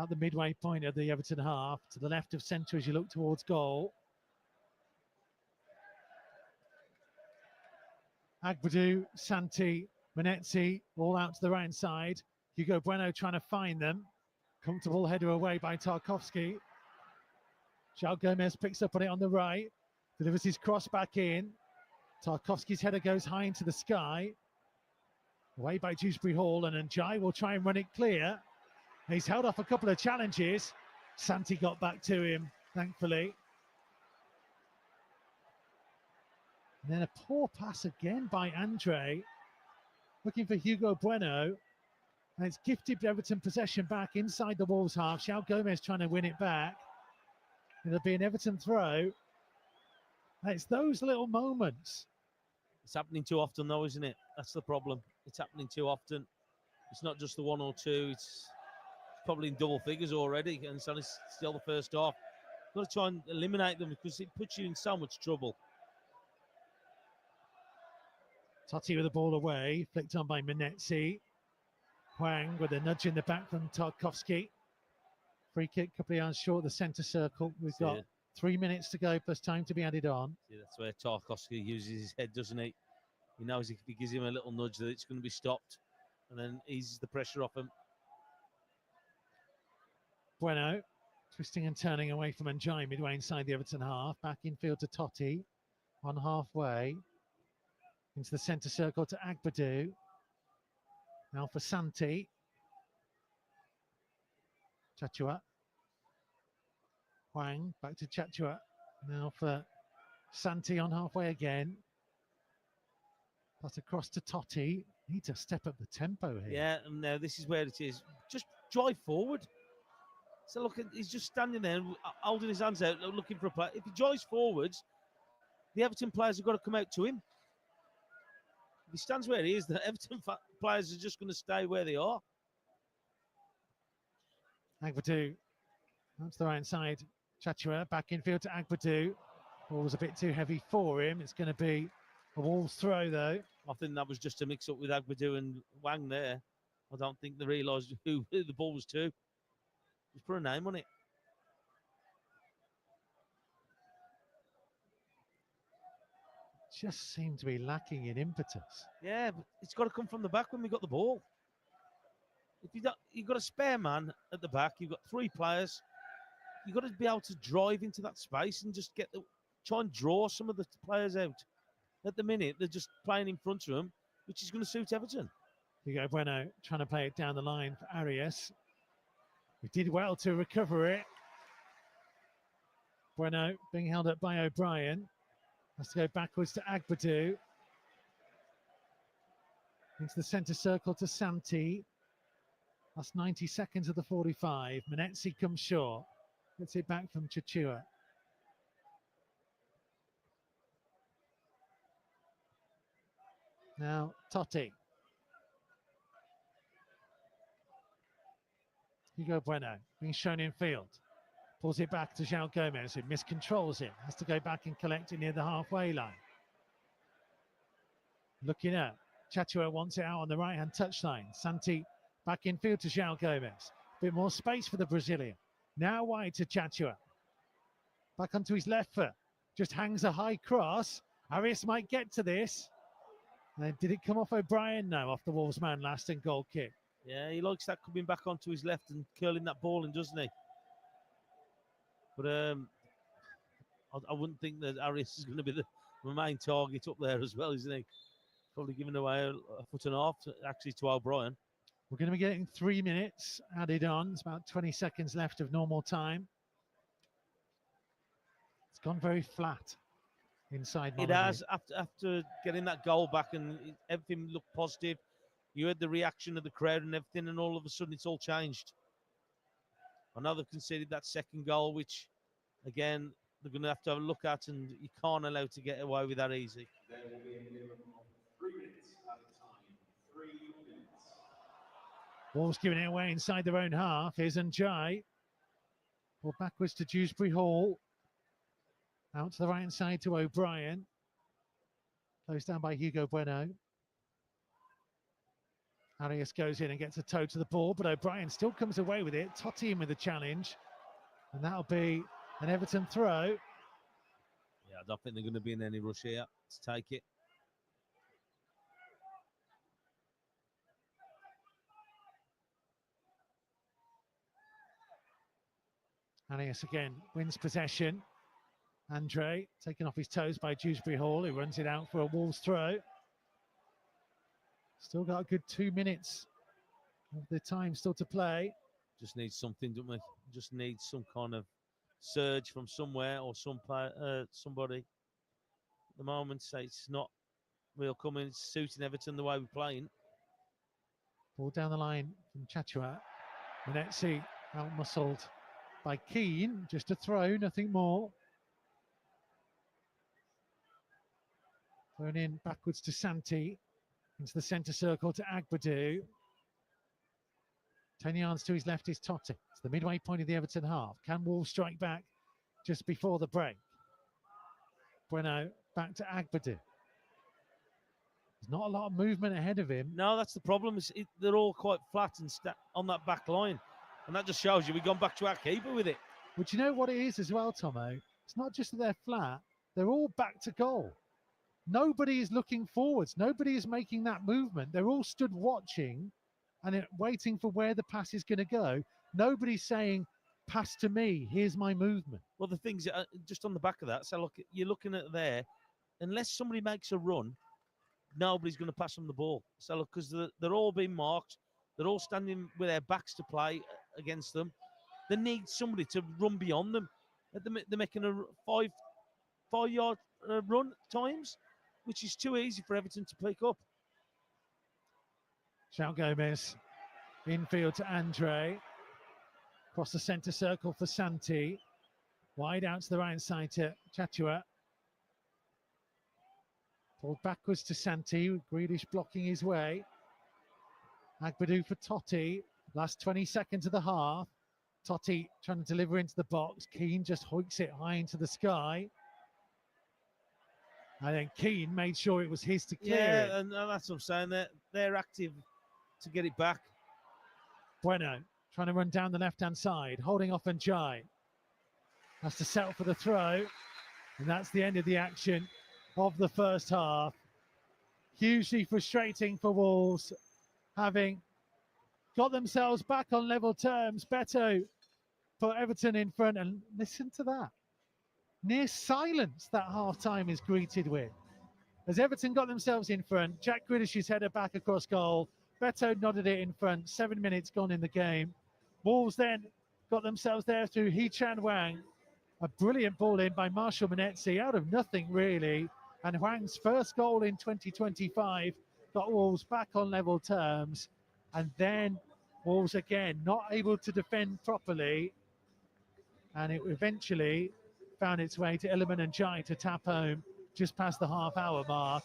At the midway point of the Everton half, to the left of centre as you look towards goal. Agbadou, Santi, Menezzi, all out to the right side. Hugo Bueno trying to find them. Comfortable header away by Tarkowski. João Gomez picks up on it on the right, delivers his cross back in. Tarkowski's header goes high into the sky. Away by Dewsbury Hall, and Njai will try and run it clear. He's held off a couple of challenges. Santi got back to him, thankfully. And then a poor pass again by Andre. Looking for Hugo Bueno. And it's gifted Everton possession back inside the Wolves half. João Gomez trying to win it back. It'll be an Everton throw. And it's those little moments. It's happening too often, though, isn't it? That's the problem. It's happening too often. It's not just the one or two. It's probably in double figures already, and it's only still the first half. Got to try and eliminate them because it puts you in so much trouble. Totti with the ball away, flicked on by Menezzi. Hwang with a nudge in the back from Tarkowski. Free kick, couple of yards short of the centre circle. We've got 3 minutes to go, plus time to be added on. See, that's where Tarkowski uses his head, doesn't he? He knows if he gives him a little nudge that it's going to be stopped, and then eases the pressure off him. Bueno, twisting and turning away from Njai midway inside the Everton half. Back infield to Totti, on halfway. Into the centre circle to Agbadou. Now for Santi. Chachua. Hwang, back to Chachua. Now for Santi on halfway again. Pass across to Totti. Need to step up the tempo here. Yeah, and now this is where it is. Just drive forward. So look, he's just standing there, holding his hands out, looking for a play. If he drives forwards, the Everton players have got to come out to him. If he stands where he is, the Everton players are just going to stay where they are. Agbadou, that's the right side. Chachua back infield to Agbadou. Ball was a bit too heavy for him. It's going to be a Wolves throw, though. I think that was just a mix-up with Agbadou and Hwang there. I don't think they realised who the ball was to. Just put a name on it. Just seemed to be lacking in impetus. Yeah, but it's got to come from the back when we got the ball. If you've got a spare man at the back, you've got three players. You've got to be able to drive into that space and just try and draw some of the players out. At the minute, they're just playing in front of them, which is going to suit Everton. Hugo Bueno trying to play it down the line for Arias. He did well to recover it. Bueno being held up by O'Brien. Has to go backwards to Agbadou. Into the centre circle to Santi. That's 90 seconds of the 45. Menezzi comes short. Gets it back from Chachua. Now Totti. Hugo Bueno being shown in field. Pulls it back to João Gomez, who miscontrols it. Has to go back and collect it near the halfway line. Looking up. Chachua wants it out on the right-hand touchline. Santi back in field to João Gomez. Bit more space for the Brazilian. Now wide to Chachua. Back onto his left foot. Just hangs a high cross. Arias might get to this. Did it come off O'Brien? No, off the Wolves man last and goal kick. Yeah, he likes that coming back onto his left and curling that ball in, doesn't he? But I wouldn't think that Arias is going to be the main target up there as well, isn't he? Probably giving away a foot and a half to O'Brien. We're going to be getting 3 minutes added on. It's about 20 seconds left of normal time. It's gone very flat inside. It has, after getting that goal back and everything looked positive. You heard the reaction of the crowd and everything, and all of a sudden it's all changed. I know they've conceded that second goal, which, again, they're going to have a look at, and you can't allow to get away with that easy. There will be a minimum of 3 minutes at a time. 3 minutes. Wolves giving it away inside their own half. Here's Njai. Ball backwards to Dewsbury Hall. Out to the right-hand side to O'Brien. Closed down by Hugo Bueno. Arias goes in and gets a toe to the ball, but O'Brien still comes away with it. Totti in with the challenge. And that'll be an Everton throw. Yeah, I don't think they're going to be in any rush here to take it. Anius again wins possession. Andre taken off his toes by Dewsbury Hall, who runs it out for a Wolves throw. Still got a good 2 minutes of the time still to play. Just need something, don't we? Just need some kind of surge from somewhere or somebody. At the moment, say it's not real coming. It's suiting Everton the way we're playing. Ball down the line from Chachua. Manetzi out-muscled by Keane. Just a throw, nothing more. Thrown in backwards to Santi. Into the centre circle to Agbadou. 10 yards to his left is Totti. It's the midway point of the Everton half. Can Wolves strike back just before the break? Bueno back to Agbadou. There's not a lot of movement ahead of him. No, that's the problem. They're all quite flat and on that back line. And that just shows you we've gone back to our keeper with it. But you know what it is as well, Tomo? It's not just that they're flat. They're all back to goal. Nobody is looking forwards. Nobody is making that movement. They're all stood watching and waiting for where the pass is going to go. Nobody's saying, pass to me, here's my movement. Well, the things just on the back of that, so look, you're looking at there, unless somebody makes a run, nobody's going to pass them the ball. So look, because they're all being marked, they're all standing with their backs to play against them. They need somebody to run beyond them. They're making a five-yard run at times, which is too easy for Everton to pick up. João Gomez, infield to Andre. Across the centre circle for Santi. Wide out to the right side to Chachua. Pulled backwards to Santi, Grealish blocking his way. Agbadou for Totti. Last 20 seconds of the half. Totti trying to deliver into the box. Keane just hoiks it high into the sky. And then Keane made sure it was his to clear it. Yeah, and that's what I'm saying. They're active to get it back. Bueno trying to run down the left-hand side, holding off Njai. Has to settle for the throw. And that's the end of the action of the first half. Hugely frustrating for Wolves, having got themselves back on level terms. Beto put Everton in front, and listen to that. Near silence that half-time is greeted with. As Everton got themselves in front, Jack Grealish's header back across goal. Beto nodded it in front, 7 minutes gone in the game. Wolves then got themselves there through Hee-Chan Wang. A brilliant ball in by Marshall Manetzi, out of nothing really. And Wang's first goal in 2025 got Wolves back on level terms. And then Wolves again not able to defend properly. And it eventually found its way to Illiman and Jai to tap home just past the half-hour mark.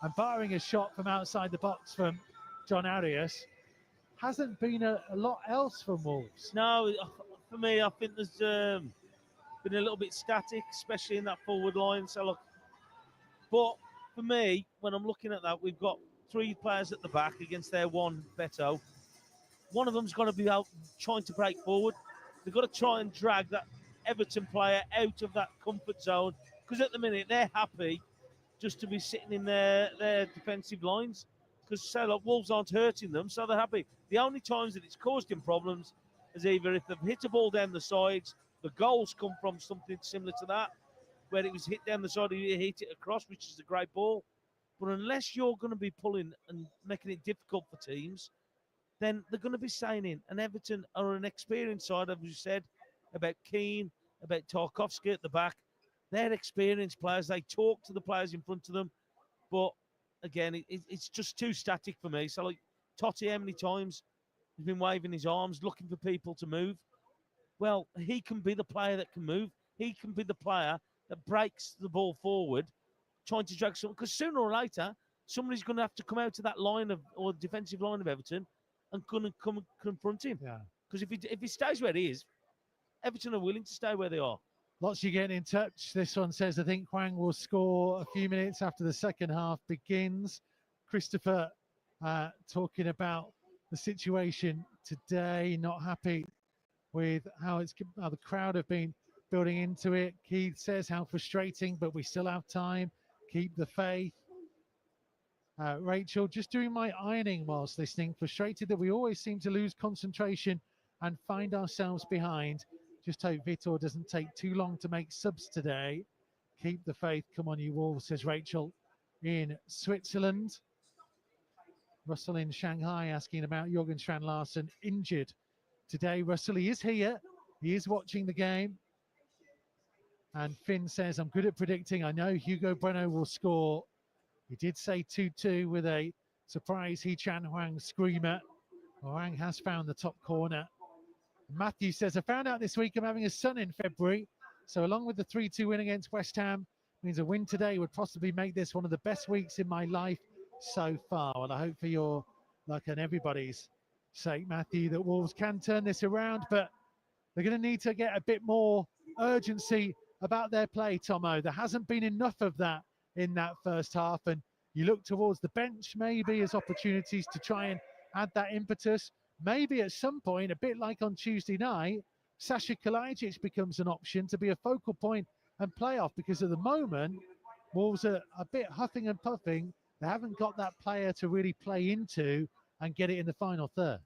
And barring a shot from outside the box from John Arias, hasn't been a lot else from Wolves. No, for me, I think there's been a little bit static, especially in that forward line. So look, but for me, when I'm looking at that, we've got three players at the back against their one, Beto. One of them's got to be out trying to break forward. They've got to try and drag that Everton player out of that comfort zone, because at the minute they're happy just to be sitting in their defensive lines, because so like Wolves aren't hurting them, so they're happy. The only times that it's caused him problems is either if they've hit a ball down the sides, the goals come from something similar to that, where it was hit down the side, he hit it across, which is a great ball. But unless you're going to be pulling and making it difficult for teams, then they're going to be staying in. And Everton are an experienced side, as you said, about Keane, about Tarkowski at the back. They're experienced players. They talk to the players in front of them. But again, it's just too static for me. So like Totti, how many times he's been waving his arms, looking for people to move? Well, he can be the player that can move. He can be the player that breaks the ball forward, trying to drag someone. Because sooner or later, somebody's going to have to come out to that line or defensive line of Everton and come confront him. Yeah. Because if he stays where he is, Everton are willing to stay where they are. Lots you getting in touch. This one says, I think Hwang will score a few minutes after the second half begins. Christopher talking about the situation today, not happy with how the crowd have been building into it. Keith says how frustrating, but we still have time. Keep the faith. Rachel, just doing my ironing whilst listening. Frustrated that we always seem to lose concentration and find ourselves behind. Just hope Vitor doesn't take too long to make subs today. Keep the faith. Come on, you Wolves, says Rachel in Switzerland. Russell in Shanghai asking about Jürgen Strand Larsen injured today. Russell, he is here. He is watching the game. And Finn says, I'm good at predicting. I know Hugo Bueno will score. He did say 2-2 with a surprise He Chan Huang screamer. Huang has found the top corner. Matthew says, I found out this week I'm having a son in February. So along with the 3-2 win against West Ham, means a win today would possibly make this one of the best weeks in my life so far. Well, I hope for your luck and everybody's sake, Matthew, that Wolves can turn this around, but they're going to need to get a bit more urgency about their play, Tomo. There hasn't been enough of that in that first half, and you look towards the bench maybe as opportunities to try and add that impetus. Maybe at some point, a bit like on Tuesday night, Sasha Kalajdzic becomes an option to be a focal point and playoff, because at the moment, Wolves are a bit huffing and puffing. They haven't got that player to really play into and get it in the final third.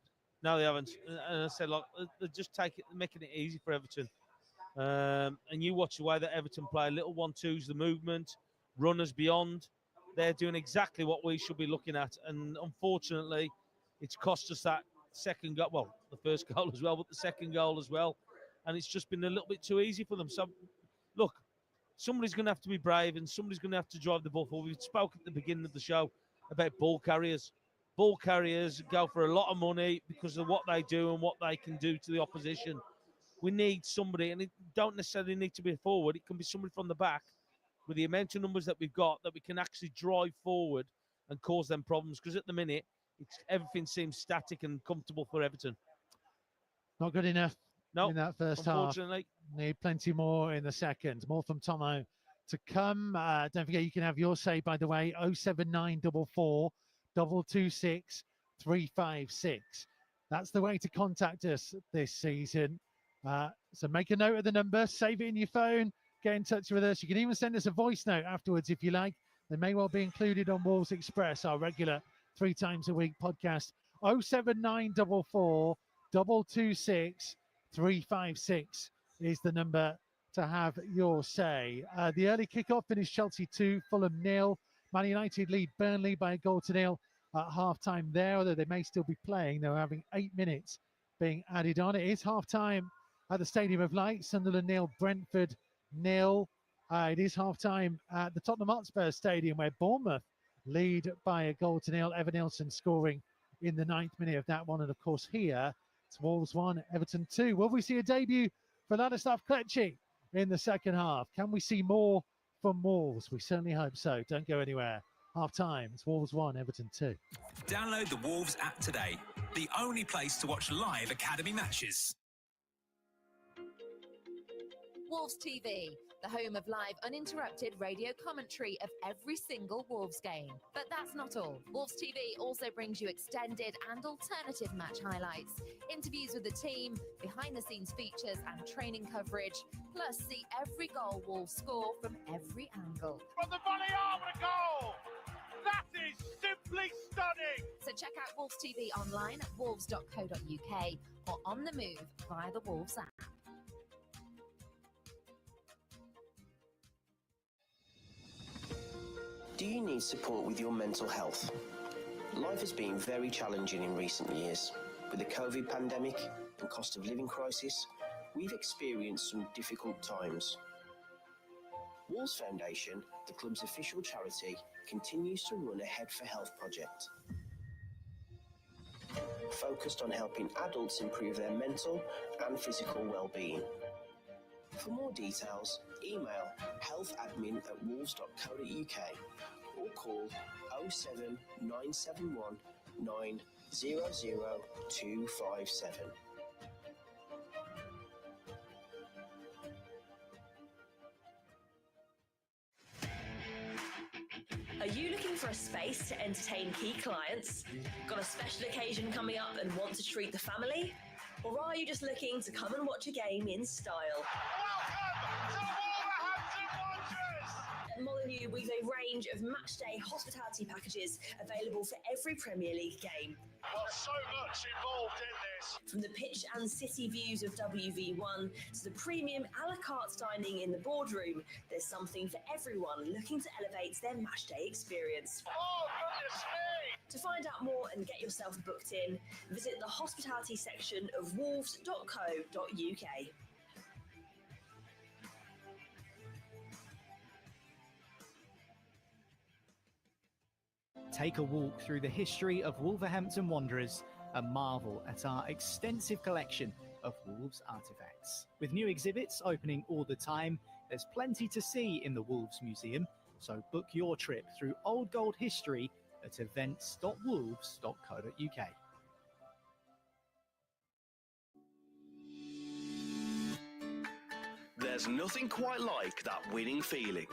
No, they haven't. And I said, look, they're just making it easy for Everton. And you watch the way that Everton play, little 1-2s, the movement, runners beyond. They're doing exactly what we should be looking at. And unfortunately, it's cost us that second goal. Well, the first goal as well, but the second goal as well. And it's just been a little bit too easy for them. So, look, somebody's going to have to be brave and somebody's going to have to drive the ball forward. We spoke at the beginning of the show about ball carriers. Ball carriers go for a lot of money because of what they do and what they can do to the opposition. We need somebody, and it don't necessarily need to be a forward. It can be somebody from the back with the amount of numbers that we've got that we can actually drive forward and cause them problems. Because at the minute, everything seems static and comfortable for Everton. Not good enough in that first half. Need plenty more in the second. More from Tomo to come. Don't forget, you can have your say, by the way, 07944 226 356. That's the way to contact us this season. So make a note of the number, save it in your phone, get in touch with us. You can even send us a voice note afterwards if you like. They may well be included on Wolves Express, our regular 3 times a week podcast. 07944 226 356 is the number to have your say. The early kickoff finished Chelsea 2, Fulham 0. Man United lead Burnley by a goal to 0 at half-time there, although they may still be playing. They're having 8 minutes being added on. It is half-time at the Stadium of Light. Sunderland 0, Brentford 0. It is half-time at the Tottenham Hotspur Stadium, where Bournemouth lead by a goal to 0. Evan Nilsson scoring in the 9th minute of that one. And of course here, it's Wolves 1, Everton 2. Will we see a debut for Ladislav Kletchi in the second half? Can we see more from Wolves? We certainly hope so. Don't go anywhere. Half-time, it's Wolves 1, Everton 2. Download the Wolves app today, the only place to watch live academy matches. Wolves TV, the home of live uninterrupted radio commentary of every single Wolves game. But that's not all. Wolves TV also brings you extended and alternative match highlights, interviews with the team, behind-the-scenes features and training coverage, plus see every goal Wolves score from every angle. From the volley arm and a goal! That is simply stunning! So check out Wolves TV online at wolves.co.uk or on the move via the Wolves app. Do you need support with your mental health? Life has been very challenging in recent years. With the COVID pandemic and cost of living crisis, we've experienced some difficult times. Wolves Foundation, the club's official charity, continues to run a Head for Health project, focused on helping adults improve their mental and physical well-being. For more details, email healthadmin@wolves.co.uk or call 07971 900257. Are you looking for a space to entertain key clients? Got a special occasion coming up and want to treat the family? Or are you just looking to come and watch a game in style? At Molineux, we've a range of matchday hospitality packages available for every Premier League game. Well, so much involved in this. From the pitch and city views of WV1 to the premium a la carte dining in the boardroom, there's something for everyone looking to elevate their matchday experience. Oh, goodness me! To find out more and get yourself booked in, visit the hospitality section of wolves.co.uk. Take a walk through the history of Wolverhampton Wanderers and marvel at our extensive collection of Wolves artefacts. With new exhibits opening all the time, there's plenty to see in the Wolves Museum, so book your trip through old gold history at events.wolves.co.uk. There's nothing quite like that winning feeling.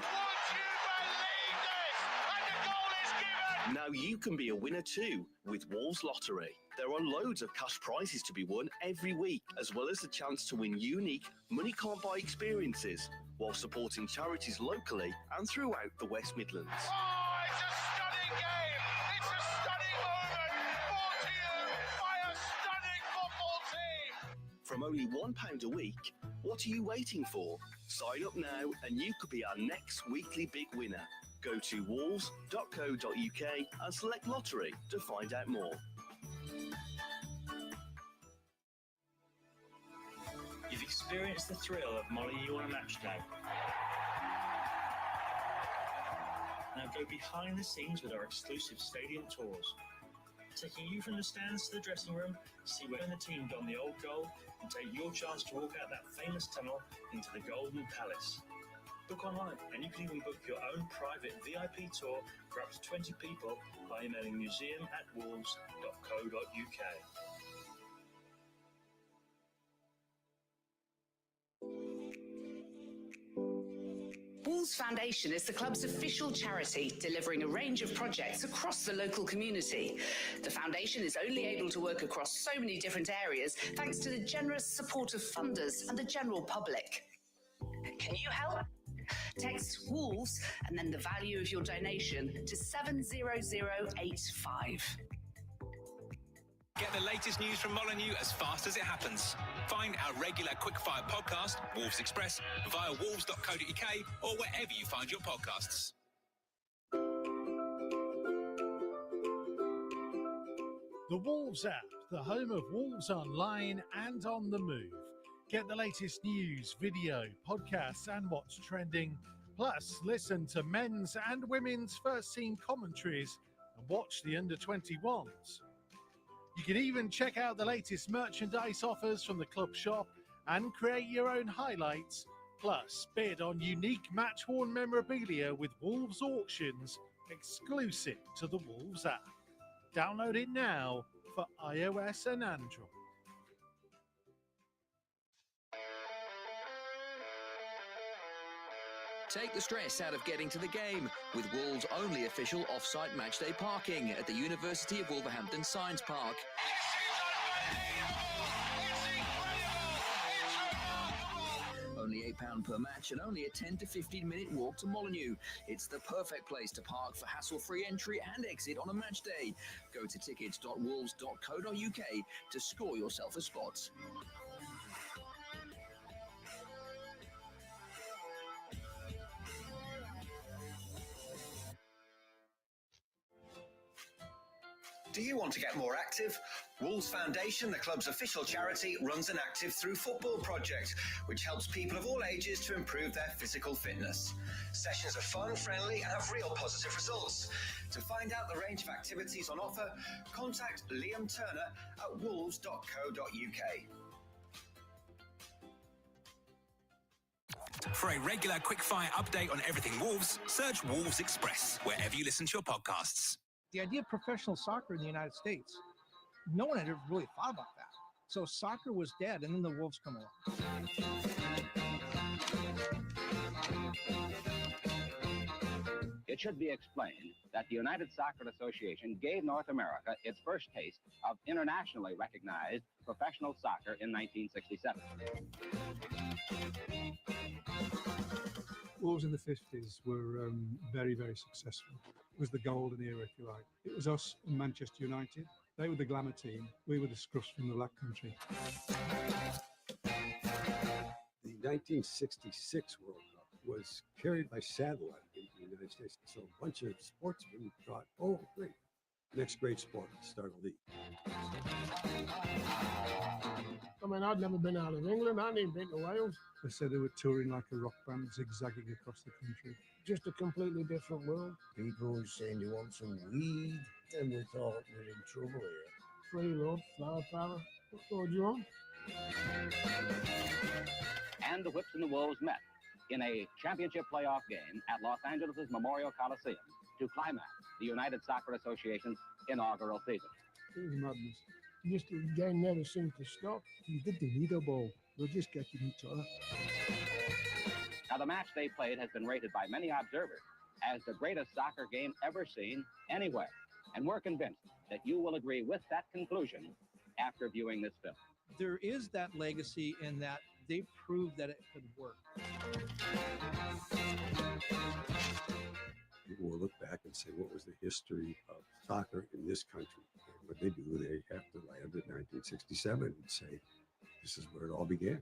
Now you can be a winner too with Wolves Lottery. There are loads of cash prizes to be won every week, as well as the chance to win unique money-can't-buy experiences while supporting charities locally and throughout the West Midlands. Oh, it's a stunning game! It's a stunning moment brought to you by a stunning football team! From only £1 a week, what are you waiting for? Sign up now and you could be our next weekly big winner. Go to wolves.co.uk and select Lottery to find out more. You've experienced the thrill of Molineux on a match day. Now go behind the scenes with our exclusive stadium tours, taking you from the stands to the dressing room, see when the team donned the old goal, and take your chance to walk out that famous tunnel into the Golden Palace. Book online, and you can even book your own private VIP tour for up to 20 people by emailing museum@wolves.co.uk. Wolves Foundation is the club's official charity, delivering a range of projects across the local community. The foundation is only able to work across so many different areas thanks to the generous support of funders and the general public. Can you help? Text Wolves and then the value of your donation to 70085. Get the latest news from Molineux as fast as it happens. Find our regular quickfire podcast, Wolves Express, via wolves.co.uk or wherever you find your podcasts. The Wolves app, the home of Wolves online and on the move. Get the latest news, video, podcasts, and what's trending. Plus, listen to men's and women's first team commentaries and watch the under-21s. You can even check out the latest merchandise offers from the club shop and create your own highlights. Plus, bid on unique match-worn memorabilia with Wolves auctions exclusive to the Wolves app. Download it now for iOS and Android. Take the stress out of getting to the game with Wolves' only official off-site matchday parking at the University of Wolverhampton Science Park. Only £8 per match and only a 10 to 15 minute walk to Molineux. It's the perfect place to park for hassle-free entry and exit on a match day. Go to tickets.wolves.co.uk to score yourself a spot. Do you want to get more active? Wolves Foundation, the club's official charity, runs an Active Through Football project, which helps people of all ages to improve their physical fitness. Sessions are fun, friendly, and have real positive results. To find out the range of activities on offer, contact Liam Turner at wolves.co.uk. For a regular quickfire update on everything Wolves, search Wolves Express wherever you listen to your podcasts. The idea of professional soccer in the United States, no one had ever really thought about that. So soccer was dead, and then the Wolves come along. It should be explained that the United Soccer Association gave North America its first taste of internationally recognized professional soccer in 1967. Wolves in the 50s were very, very successful. It was the golden era, if you like. It was us and Manchester United. They were the glamour team. We were the scruffs from the Black Country. The 1966 World Cup was carried by satellite into the United States. So a bunch of sportsmen thought, oh, great. Next great sport, start a league. I mean, I'd never been out of England. I hadn't even been to Wales. They said they were touring like a rock band, zigzagging across the country. Just a completely different world. People were saying they want some weed, and we thought we're in trouble here. Free love, flower power. What more do you want? And the Whips and the Wolves met in a championship playoff game at Los Angeles' Memorial Coliseum to climax the United Soccer Association's inaugural season. It was madness. Just the game never seemed to stop. We didn't need a ball. We're just getting each other. Now, the match they played has been rated by many observers as the greatest soccer game ever seen anywhere. And we're convinced that you will agree with that conclusion after viewing this film. There is that legacy in that they proved that it could work. People will look back and say, what was the history of soccer in this country? And what they do, they have to land at 1967 and say, this is where it all began.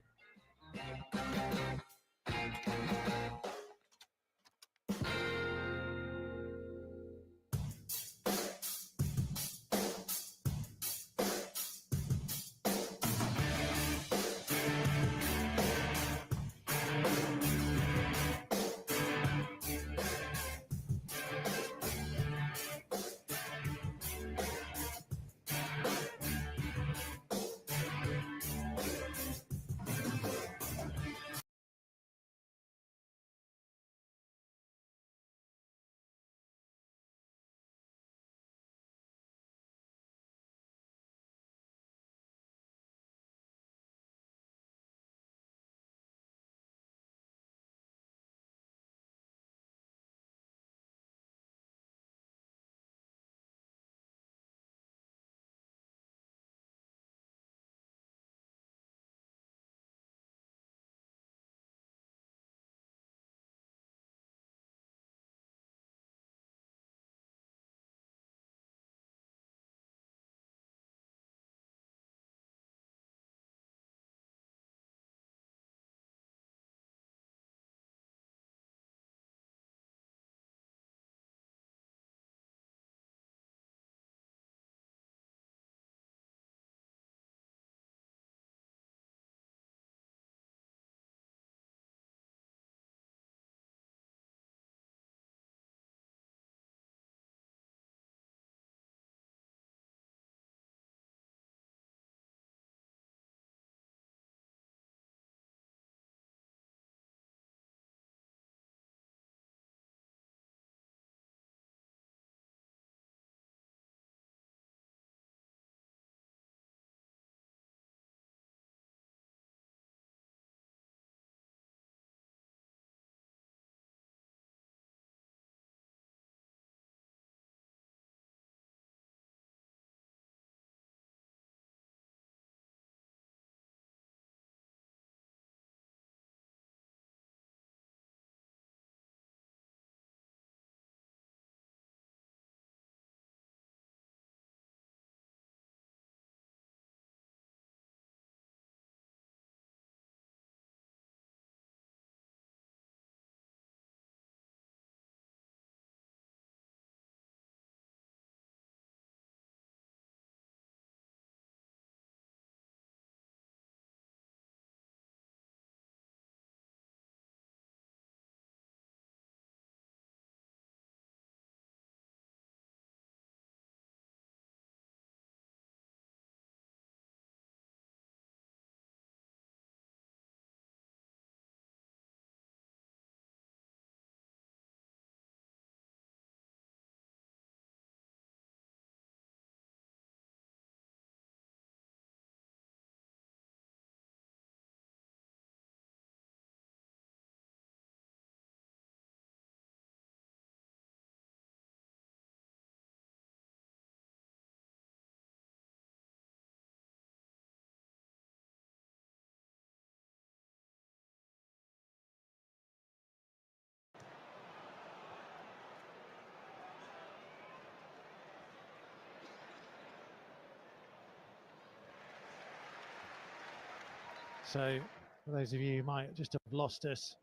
So for those of you who might just have lost us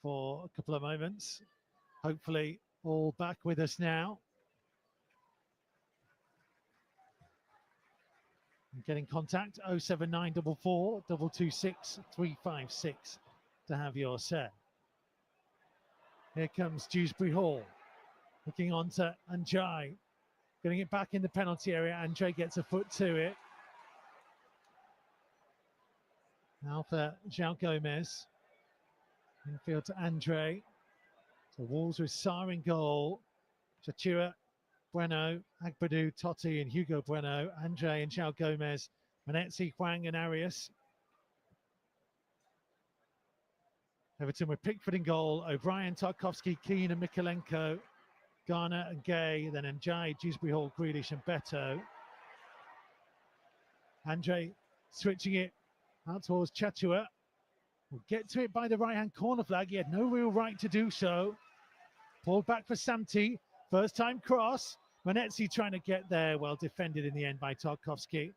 for a couple of moments, hopefully all back with us now. Get in contact 07944 226 356 to have your say. Here comes Dewsbury Hall, looking on to Njai, getting it back in the penalty area. Andre gets a foot to it. Now for João Gomez. Infield to Andre. So Wolves with Sarr in goal. Chachira, Bueno, Agbadu, Totti and Hugo Bueno. Andre and João Gomez. Manetzi, Huang and Arias. Everton with Pickford in goal. O'Brien, Tarkovsky, Keane and Mikolenko. Garner and Gay. Then Njai, Dewsbury Hall, Grealish and Beto. Andre switching it out towards Chachua. Will get to it by the right-hand corner flag. He had no real right to do so. Pulled back for Santi. First time cross. Manetzi trying to get there. Well defended in the end by Tarkovsky.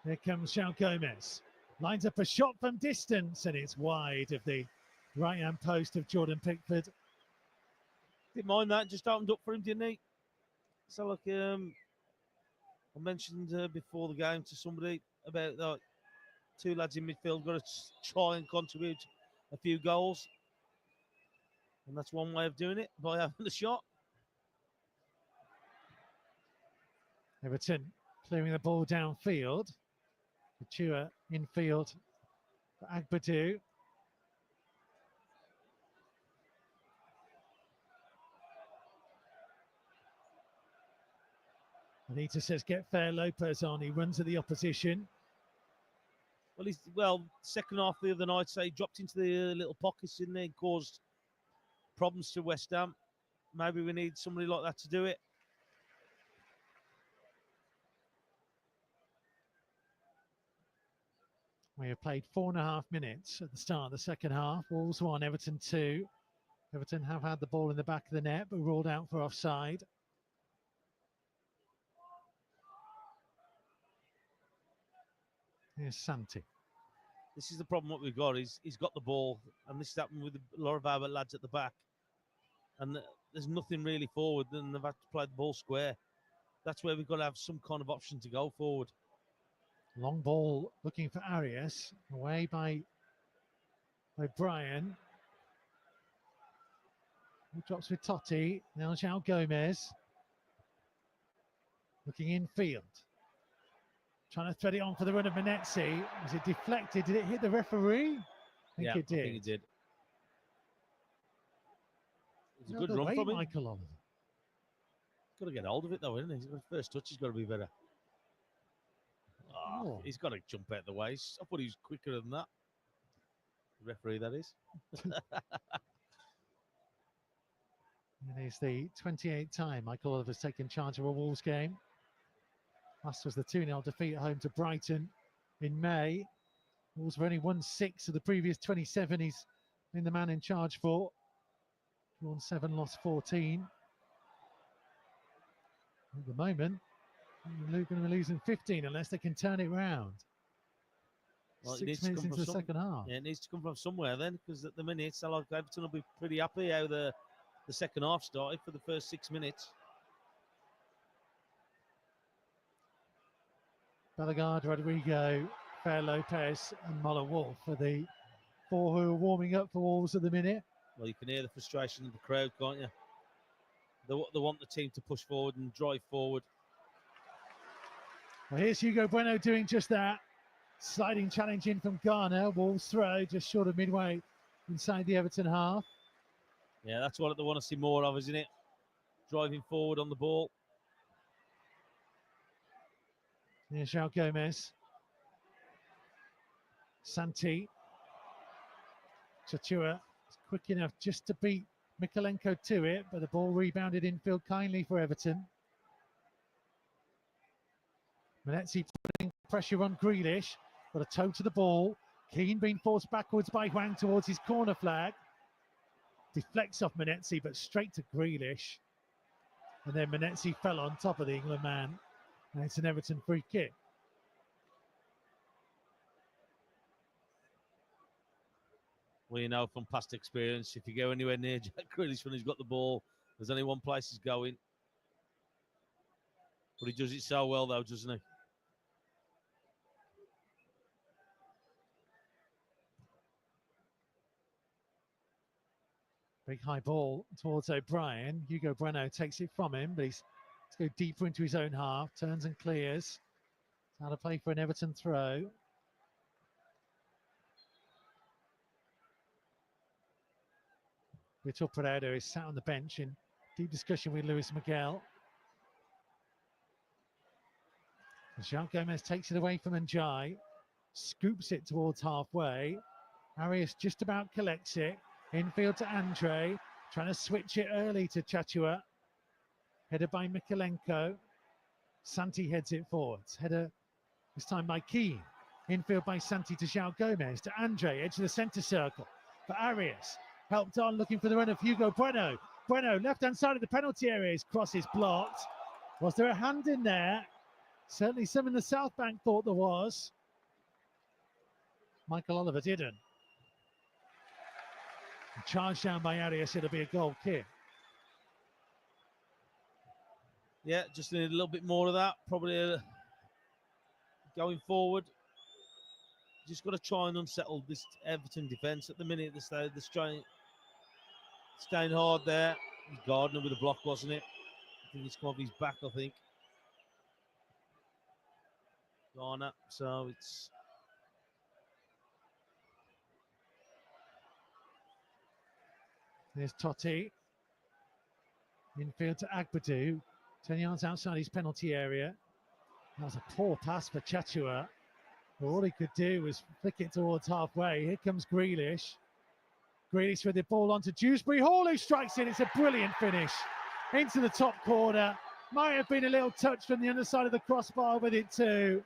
Here comes João Gomez. Lines up a shot from distance and it's wide of the right-hand post of Jordan Pickford. Didn't mind that. Just opened up for him, didn't he? So like I mentioned before the game to somebody about two lads in midfield got to try and contribute a few goals, and that's one way of doing it, by having the shot. Everton clearing the ball downfield. Chua infield for Agbadu. Anita says, get fair Lopez on. He runs at the opposition. Well, second half the other night, say, dropped into the little pockets in there and caused problems to West Ham. Maybe we need somebody like that to do it. We have played 4.5 minutes at the start of the second half. Wolves 1, Everton 2. Everton have had the ball in the back of the net, but ruled out for offside. Here's Santi. This is the problem what we've got. He's got the ball, and this has happened with a lot of our lads at the back. And there's nothing really forward, and they've had to play the ball square. That's where we've got to have some kind of option to go forward. Long ball looking for Arias. Away by O'Brien. He drops with Totti. Now João Gomez. Looking infield. Trying to thread it on for the run of Manetzi. Was it deflected? Did it hit the referee? I think it did. I think it did. It's a good run from him. Michael Oliver. He's got to get hold of it though, isn't he? First touch has got to be better. Oh. He's got to jump out the way. I thought he was quicker than that. The referee, that is. It is the 28th time Michael Oliver's taken charge of a Wolves game. Last was the 2-0 defeat at home to Brighton in May. Wolves have only won 6 of the previous 27 he's been the man in charge for. Drawn 7, lost 14. At the moment, they're going to be losing 15 unless they can turn it round. Well, 6 minutes into the second half. Yeah, it needs to come from somewhere then, because at the minute, so like Everton will be pretty happy how the second half started for the first 6 minutes. Bellegarde, Rodrigo, Fair Lopez and Muller Wolf are the 4 who are warming up for Wolves at the minute. Well, you can hear the frustration of the crowd, can't you? They want the team to push forward and drive forward. Well, here's Hugo Bueno doing just that. Sliding challenge in from Garner. Wolves throw just short of midway inside the Everton half. Yeah, that's what they want to see more of, isn't it? Driving forward on the ball. Here's João Gomez. Santi. Chachua is quick enough just to beat Mikolenko to it, but the ball rebounded infield kindly for Everton. Manetzi putting pressure on Grealish. Got a toe to the ball. Keane being forced backwards by Huang towards his corner flag. Deflects off Manetzi, but straight to Grealish. And then Menetzi fell on top of the England man. And it's an Everton free kick. Well, you know from past experience, if you go anywhere near Jack Grealish when he's got the ball, there's only one place he's going. But he does it so well, though, doesn't he? Big high ball towards O'Brien. Hugo Bueno takes it from him, but he's to go deeper into his own half. Turns and clears. How to play for an Everton throw. Vitor Pereira is sat on the bench in deep discussion with Luis Miguel. João Gomez takes it away from Njai. Scoops it towards halfway. Arias just about collects it. Infield to Andre. Trying to switch it early to Chachua. Header by Mikalenko. Santi heads it forwards. Header this time by Keane. Infield by Santi to João Gomez. To Andre, edge of the centre circle. For Arias. Helped on, looking for the run of Hugo Bueno. Bueno, left-hand side of the penalty area. His cross is blocked. Was there a hand in there? Certainly some in the South Bank thought there was. Michael Oliver didn't. Charged down by Arias, it'll be a goal kick. Yeah, just need a little bit more of that. Probably going forward. Just got to try and unsettle this Everton defence. At the minute, they're staying hard there. Gardner with a block, wasn't it? I think he's come off his back, I think. Garner, so it's... There's Totti. Infield to Agbadou. 10 yards outside his penalty area. That was a poor pass for Chachua. All he could do was flick it towards halfway. Here comes Grealish. Grealish with the ball onto Dewsbury Hall, who strikes it. It's a brilliant finish. Into the top corner. Might have been a little touch from the underside of the crossbar with it too.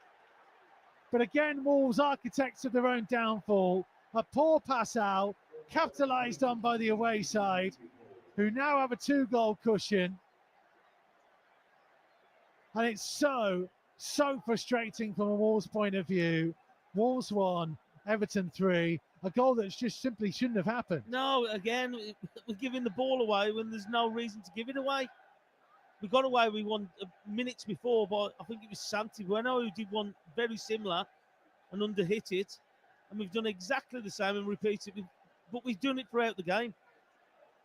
But again, Wolves, architects of their own downfall. A poor pass out, capitalised on by the away side, who now have a 2-goal cushion. And it's so frustrating from a Wolves point of view. Wolves 1, Everton 3. A goal that just simply shouldn't have happened. No, again, we're giving the ball away when there's no reason to give it away. We got away with one minutes before, but I think it was Santi Bueno who did one very similar and underhit it. And we've done exactly the same and repeated it, but we've done it throughout the game.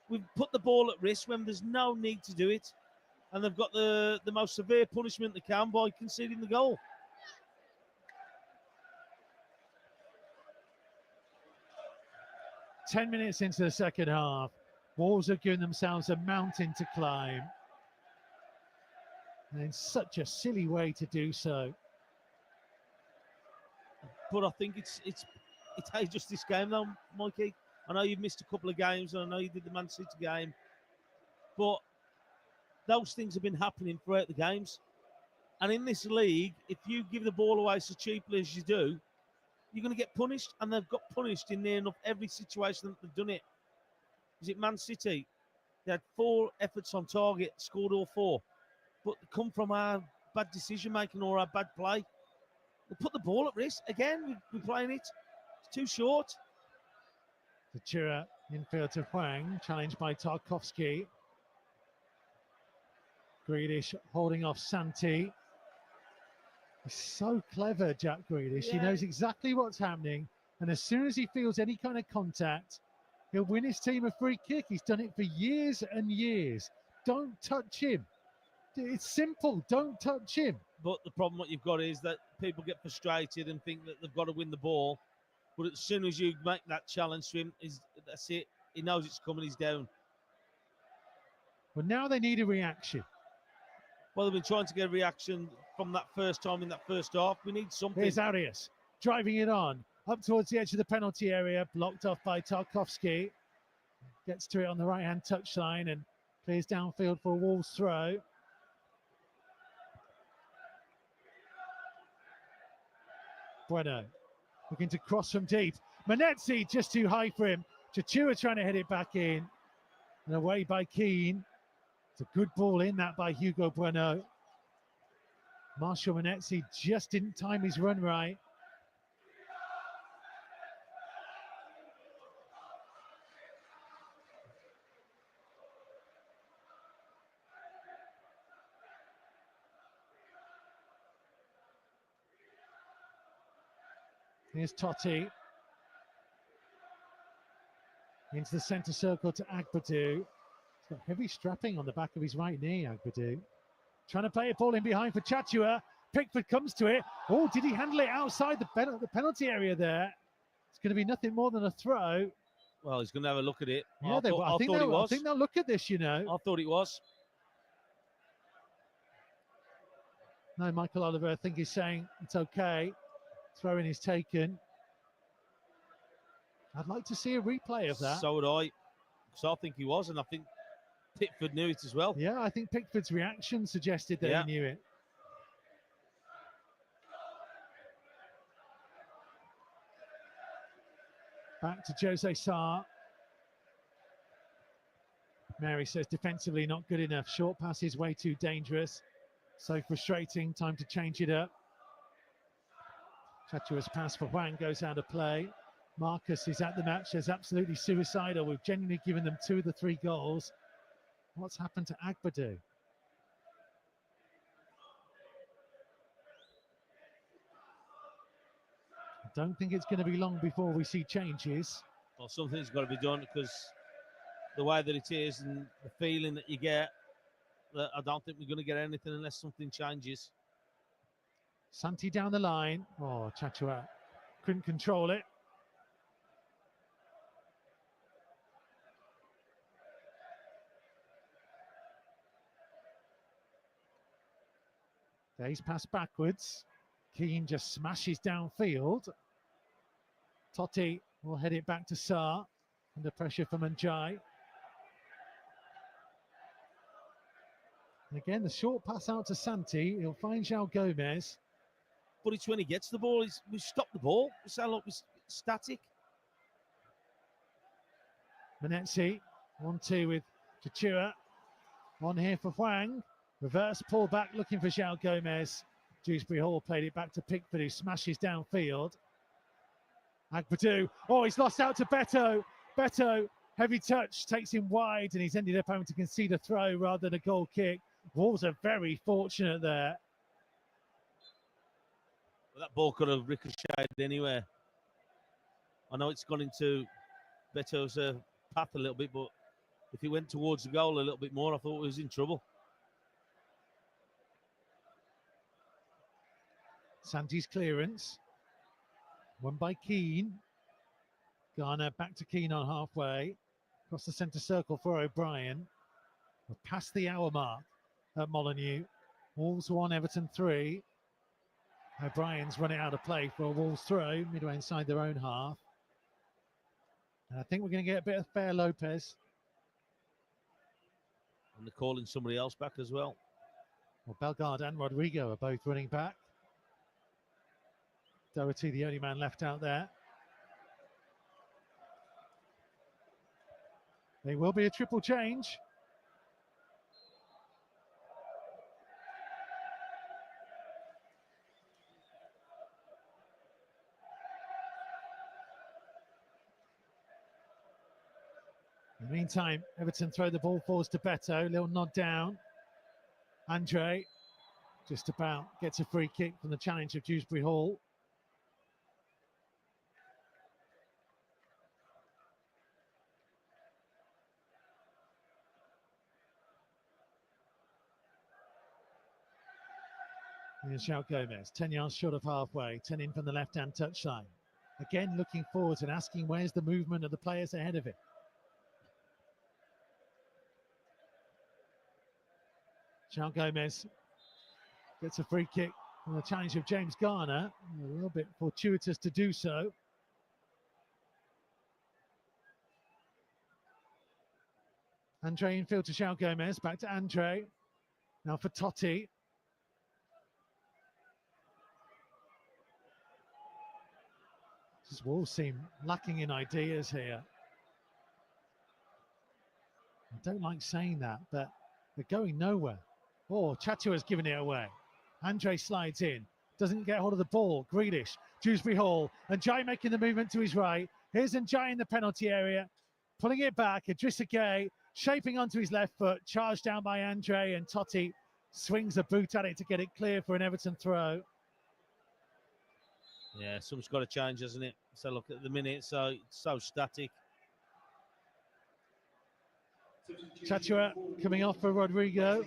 We've put the ball at risk when there's no need to do it. And they've got the most severe punishment they can by conceding the goal. Ten minutes into the second half, Wolves have given themselves a mountain to climb. And in such a silly way to do so. But I think it's just this game though, Mikey. I know you've missed a couple of games, and I know you did the Man City game. But those things have been happening throughout the games. And in this league, if you give the ball away so cheaply as you do, you're going to get punished. And they've got punished in near enough every situation that they've done it. Was it Man City? They had 4 efforts on target, scored all 4. But they come from our bad decision-making or our bad play. They put the ball at risk. Again, we're playing it. It's too short. Chira infield to Huang, challenged by Tarkovsky. Grealish holding off Santi. He's so clever, Jack Grealish. Yeah. He knows exactly what's happening. And as soon as he feels any kind of contact, he'll win his team a free kick. He's done it for years and years. Don't touch him. It's simple. Don't touch him. But the problem what you've got is that people get frustrated and think that they've got to win the ball. But as soon as you make that challenge to him, that's it. He knows it's coming. He's down. Well, now they need a reaction. Well, they've been trying to get a reaction from that first time in that first half. We need something. Here's Arias driving it on up towards the edge of the penalty area, blocked off by Tarkovsky. Gets to it on the right-hand touchline and clears downfield for a Wolves throw. Bueno looking to cross from deep. Menetzi just too high for him. Chachua trying to head it back in. And away by Keane. It's a good ball in that by Hugo Bueno. Marshall Manetzi just didn't time his run right. Here's Totti. Into the centre circle to Agbadou. He's got heavy strapping on the back of his right knee, Agbadou. Trying to play a ball in behind for Chachua. Pickford comes to it. Oh, did he handle it outside the penalty area there? It's going to be nothing more than a throw. Well, he's going to have a look at it. Yeah, I think they'll look at this, you know. I thought it was. No, Michael Oliver, I think he's saying it's okay. Throwing is taken. I'd like to see a replay of that. So would I. So I think he was, and I think Pickford knew it as well. Yeah, I think Pickford's reaction suggested that he knew it. Back to Jose Sarr. Mary says defensively not good enough. Short passes way too dangerous. So frustrating. Time to change it up. Chachua's pass for Wang goes out of play. Marcus is at the match. There's absolutely suicidal. We've genuinely given them 2 of the 3 goals. What's happened to Agbadou? I don't think it's going to be long before we see changes. Well, something's got to be done because the way that it is and the feeling that you get, that I don't think we're going to get anything unless something changes. Santi down the line. Oh, Chachua couldn't control it. Days pass backwards. Keane just smashes downfield. Totti will head it back to Sarr. Under pressure from Njai. And again, the short pass out to Santi. He'll find João Gomez. But it's when he gets the ball, we stop the ball. We sound like we're static. Manetzi, 1-2 with Chachua. On here for Huang. Reverse pull back, looking for João Gomez. Dewsbury Hall played it back to Pickford, who smashes downfield. Agbadou. Oh, he's lost out to Beto. Beto, heavy touch, takes him wide, and he's ended up having to concede a throw rather than a goal kick. Wolves are very fortunate there. Well, that ball could have ricocheted anywhere. I know it's gone into Beto's path a little bit, but if he went towards the goal a little bit more, I thought he was in trouble. Santi's clearance. Won by Keane. Garner back to Keane on halfway. Across the centre circle for O'Brien. We're past the hour mark at Molineux. Wolves 1, Everton 3. O'Brien's run it out of play for a Wolves throw, midway inside their own half. And I think we're going to get a bit of Fair Lopez. And they're calling somebody else back as well. Well, Bellegarde and Rodrigo are both running back. Doherty, the only man left out there. There will be a triple change. In the meantime, Everton throw the ball forwards to Beto. Little nod down. Andre just about gets a free kick from the challenge of Dewsbury Hall. Here's João Gomez, 10 yards short of halfway, 10 in from the left-hand touchline. Again, looking forward and asking where's the movement of the players ahead of it. João Gomez gets a free kick from the challenge of James Garner. A little bit fortuitous to do so. Andre infield to João Gomez, back to Andre. Now for Totti. This Wolves seem lacking in ideas here. I don't like saying that, but They're going nowhere. Oh, Chatua's giving it away. Andre slides in, doesn't get hold of the ball. Grealish, Dewsbury Hall, and Jai making the movement to his right. Here's Njai in the penalty area, pulling it back. Idrissa Gueye shaping onto his left foot, charged down by Andre, and Totti swings a boot at it to get it clear for an Everton throw. Yeah, something's got to change, hasn't it? So look at the minute, so static. Chatua coming off for Rodrigo.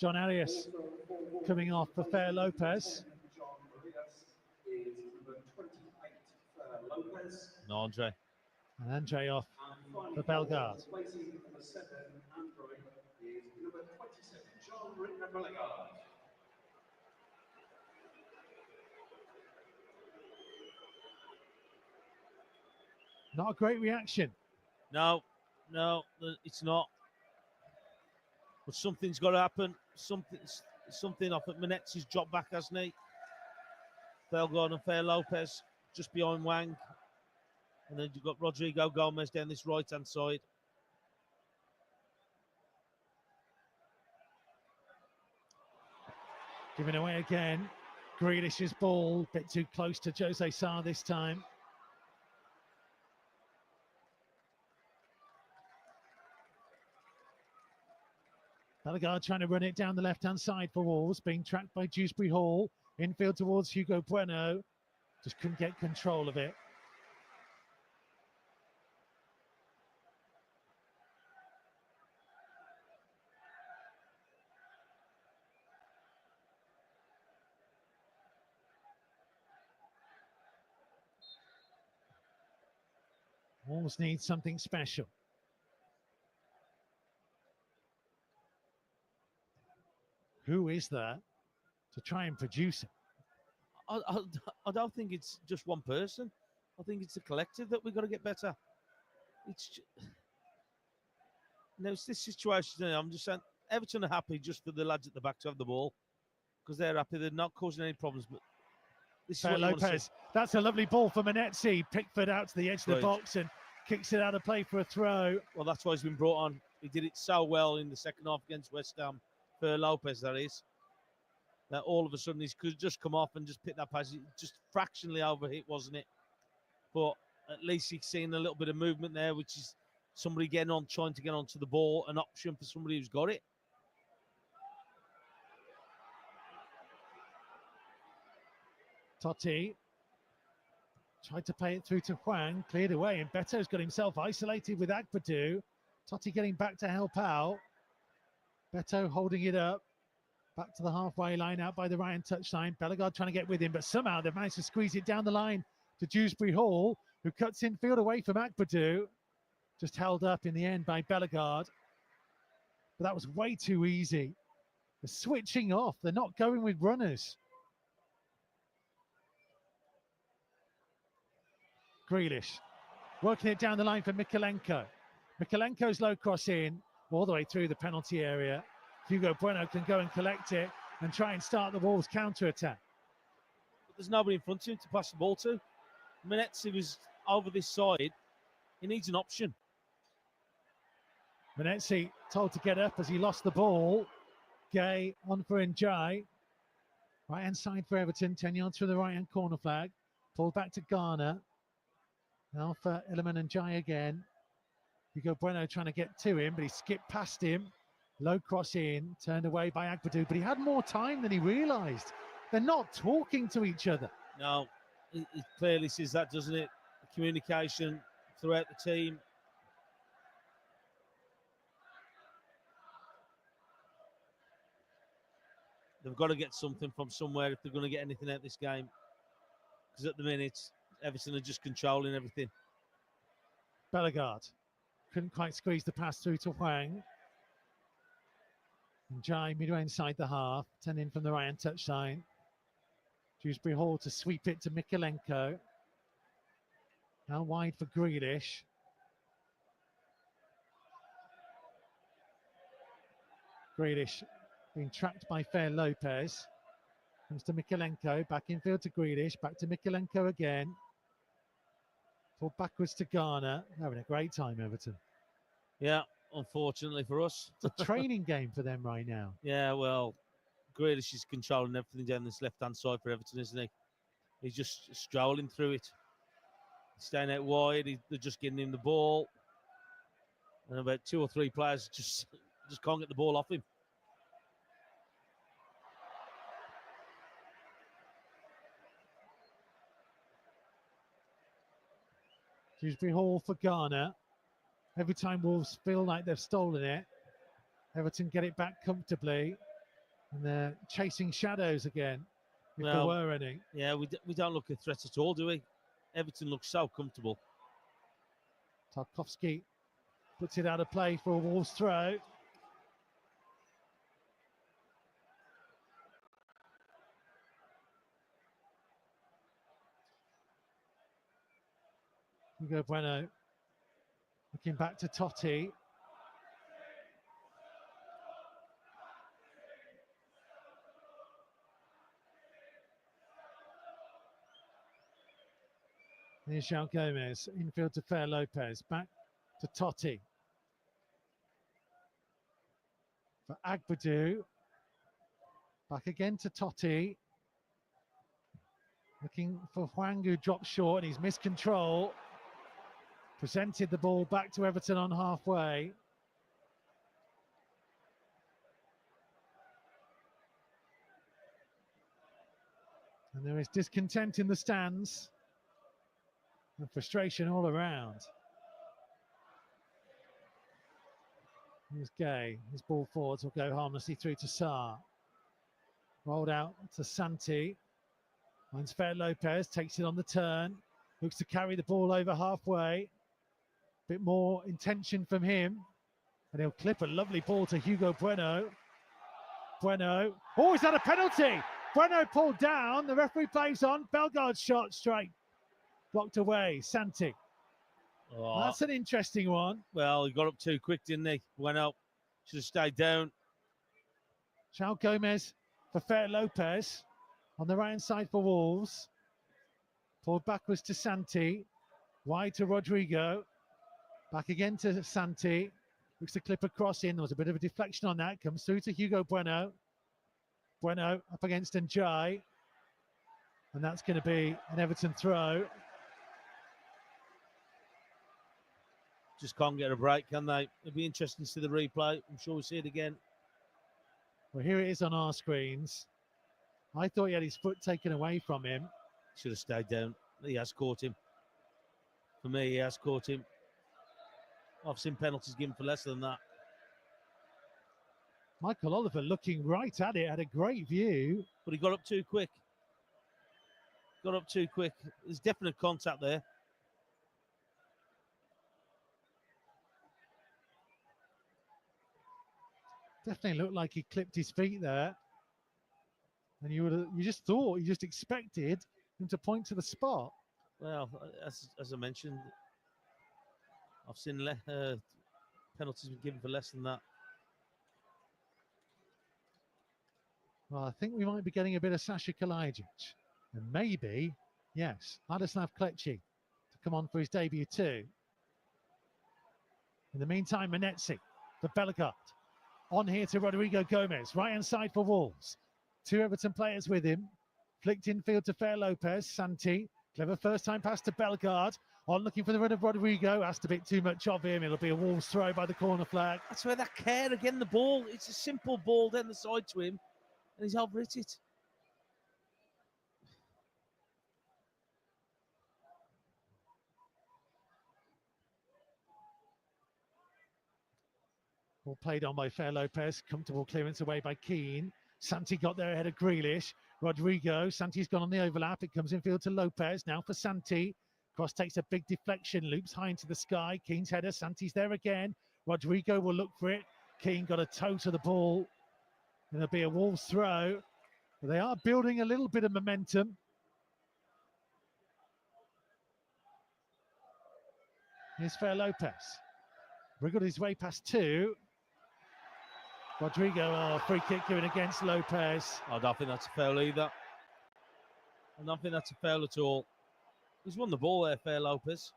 John Arias coming off for Fair Lopez. No, Andre. And Andre off for Bellegarde. Not a great reaction. No, it's not. But something's got to happen. Something off at Menetzi's dropped back, hasn't he? Bellegarde and Fair Lopez just behind Wang. And then you've got Rodrigo Gomez down this right-hand side. Giving away again. Grealish's ball, a bit too close to Jose Sarr this time. Bellegarde trying to run it down the left-hand side for Wolves, being tracked by Dewsbury Hall. Infield towards Hugo Bueno. Just couldn't get control of it. Wolves need something special. Who is there to try and produce it? I don't think it's just one person. I think it's a collective that we've got to get better. It's this situation. I'm just saying, Everton are happy just for the lads at the back to have the ball because they're happy. They're not causing any problems. But this is what you want to see. That's a lovely ball for Menetzi. Pickford out to the edge of the box and kicks it out of play for a throw. Well, that's why he's been brought on. He did it so well in the second half against West Ham. For Lopez, that is. That all of a sudden he's could just come off and just pick that pass. Just fractionally overhit, wasn't it? But at least he's seen a little bit of movement there, which is somebody trying to get onto the ball, an option for somebody who's got it. Totti tried to play it through to Hwang, cleared away, and Beto's got himself isolated with Agbadu. Totti getting back to help out. Beto holding it up. Back to the halfway line, out by the right-hand touchline. Bellegarde trying to get with him, but somehow they've managed to squeeze it down the line to Dewsbury Hall, who cuts infield away from Agbadu. Just held up in the end by Bellegarde. But that was way too easy. They're switching off. They're not going with runners. Grealish working it down the line for Mikalenko. Mikalenko's low cross in, all the way through the penalty area. Hugo Bueno can go and collect it and try and start the Wolves' counter-attack. But there's nobody in front of him to pass the ball to. Menetzi was over this side. He needs an option. Menetzi told to get up as he lost the ball. Gay on for Njai. Right-hand side for Everton, 10 yards from the right-hand corner flag. Pulled back to Garner. Now for Iliman Njai again. Hugo Bueno trying to get to him, but he skipped past him. Low cross in, turned away by Agbadu, but he had more time than he realised. They're not talking to each other. No, it clearly says that, doesn't it? The communication throughout the team. They've got to get something from somewhere if they're going to get anything out of this game. Because at the minute, Everton are just controlling everything. Bellegarde couldn't quite squeeze the pass through to Hwang. Njai midway inside the half, 10 in from the right-hand touchline. Dewsbury Hall to sweep it to Mikalenko. Now wide for Grealish. Grealish being trapped by Fair Lopez. Comes to Mikalenko, back infield to Grealish, back to Mikalenko again. Ball backwards to Garner. Having a great time, Everton. Yeah, unfortunately for us. It's a training game for them right now. Yeah, well, Grealish is controlling everything down this left-hand side for Everton, isn't he? He's just strolling through it. Staying out wide, they're just getting him the ball. And about 2 or 3 players just can't get the ball off him. Dewsbury Hall for Garner. Every time Wolves feel like they've stolen it, Everton get it back comfortably. And they're chasing shadows again, if there were any. Yeah, we don't look a threat at all, do we? Everton looks so comfortable. Tarkowski puts it out of play for a Wolves throw. Hugo Bueno looking back to Totti. Here's João Gomez, infield to Fer Lopez, back to Totti. For Agbadou, back again to Totti. Looking for Hwang, who dropped short and he's missed control. Presented the ball back to Everton on halfway. And there is discontent in the stands. And frustration all around. Here's Gay. His ball forwards will go harmlessly through to Sarr. Rolled out to Santi. Finds Fer Lopez, takes it on the turn. Looks to carry the ball over halfway. Bit more intention from him. And he'll clip a lovely ball to Hugo Bueno. Bueno. Oh, is that a penalty? Bueno pulled down. The referee plays on. Bellegarde's shot straight. Blocked away, Santi. Oh. That's an interesting one. Well, he got up too quick, didn't he? Went up. Should have stayed down. João Gomez for Fer Lopez. On the right-hand side for Wolves. Pulled backwards to Santi. Wide to Rodrigo. Back again to Santi. Looks to clip across in. There was a bit of a deflection on that. Comes through to Hugo Bueno. Bueno up against Njai. And that's going to be an Everton throw. Just can't get a break, can they? It'll be interesting to see the replay. I'm sure we'll see it again. Well, here it is on our screens. I thought he had his foot taken away from him. Should have stayed down. He has caught him. For me, he has caught him. I've seen penalties given for less than that. Michael Oliver looking right at it, had a great view. But he got up too quick. Got up too quick. There's definite contact there. Definitely looked like he clipped his feet there. And you just expected him to point to the spot. Well, as I mentioned, I've seen penalties been given for less than that. Well, I think we might be getting a bit of Sasha Kalajic. And maybe, yes, Ladislav Kletchi to come on for his debut too. In the meantime, Manetzi for Bellegarde. On here to Rodrigo Gomez, right-hand side for Wolves. 2 Everton players with him. Flicked infield to Fer Lopez, Santi. Clever first-time pass to Bellegarde. On looking for the run of Rodrigo. Asked a bit too much of him. It'll be a Wolves throw by the corner flag. That's where that care again, the ball. It's a simple ball down the side to him. And he's overhit it. Ball played on by Fer Lopez. Comfortable clearance away by Keane. Santi got there ahead of Grealish. Rodrigo. Santi's gone on the overlap. It comes infield to Lopez. Now for Santi. Cross takes a big deflection. Loops high into the sky. Keane's header. Santi's there again. Rodrigo will look for it. Keane got a toe to the ball. And there'll be a Wolves throw. But they are building a little bit of momentum. Here's Fer Lopez. Wriggled his way past 2. Rodrigo, free kick given against Lopez. I don't think that's a foul either. I don't think that's a foul at all. He's won the ball there, Fer Lopez.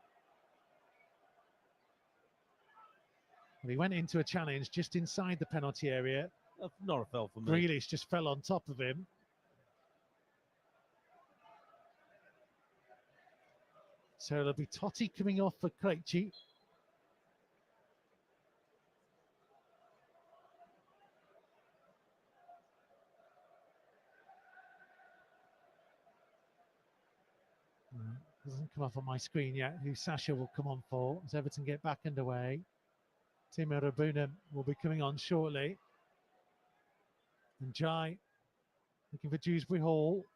Well, he went into a challenge just inside the penalty area. Not a foul for me. Grealish just fell on top of him. So it'll be Totti coming off for Krejci. Doesn't come up on my screen yet who Sasha will come on for as Everton get back underway. Timo Rabuna will be coming on shortly. And Jai looking for Dewsbury Hall.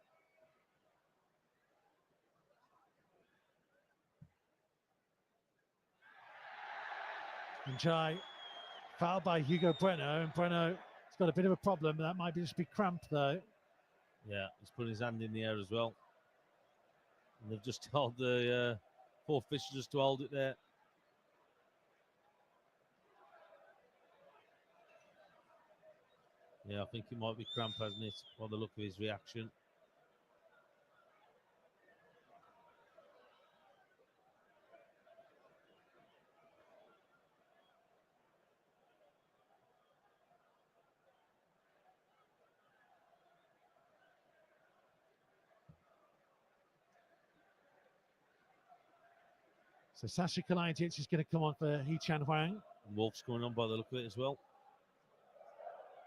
And Jai fouled by Hugo Bueno, and Bueno has got a bit of a problem. That might just be cramp though. Yeah, he's putting his hand in the air as well. And they've just told the four officials just to hold it there. Yeah, I think it might be cramp, hasn't it, by the look of his reaction. So Sasha Kalajdzic is going to come on for Hee-Chan Huang. Wolf's coming on by the look of it as well.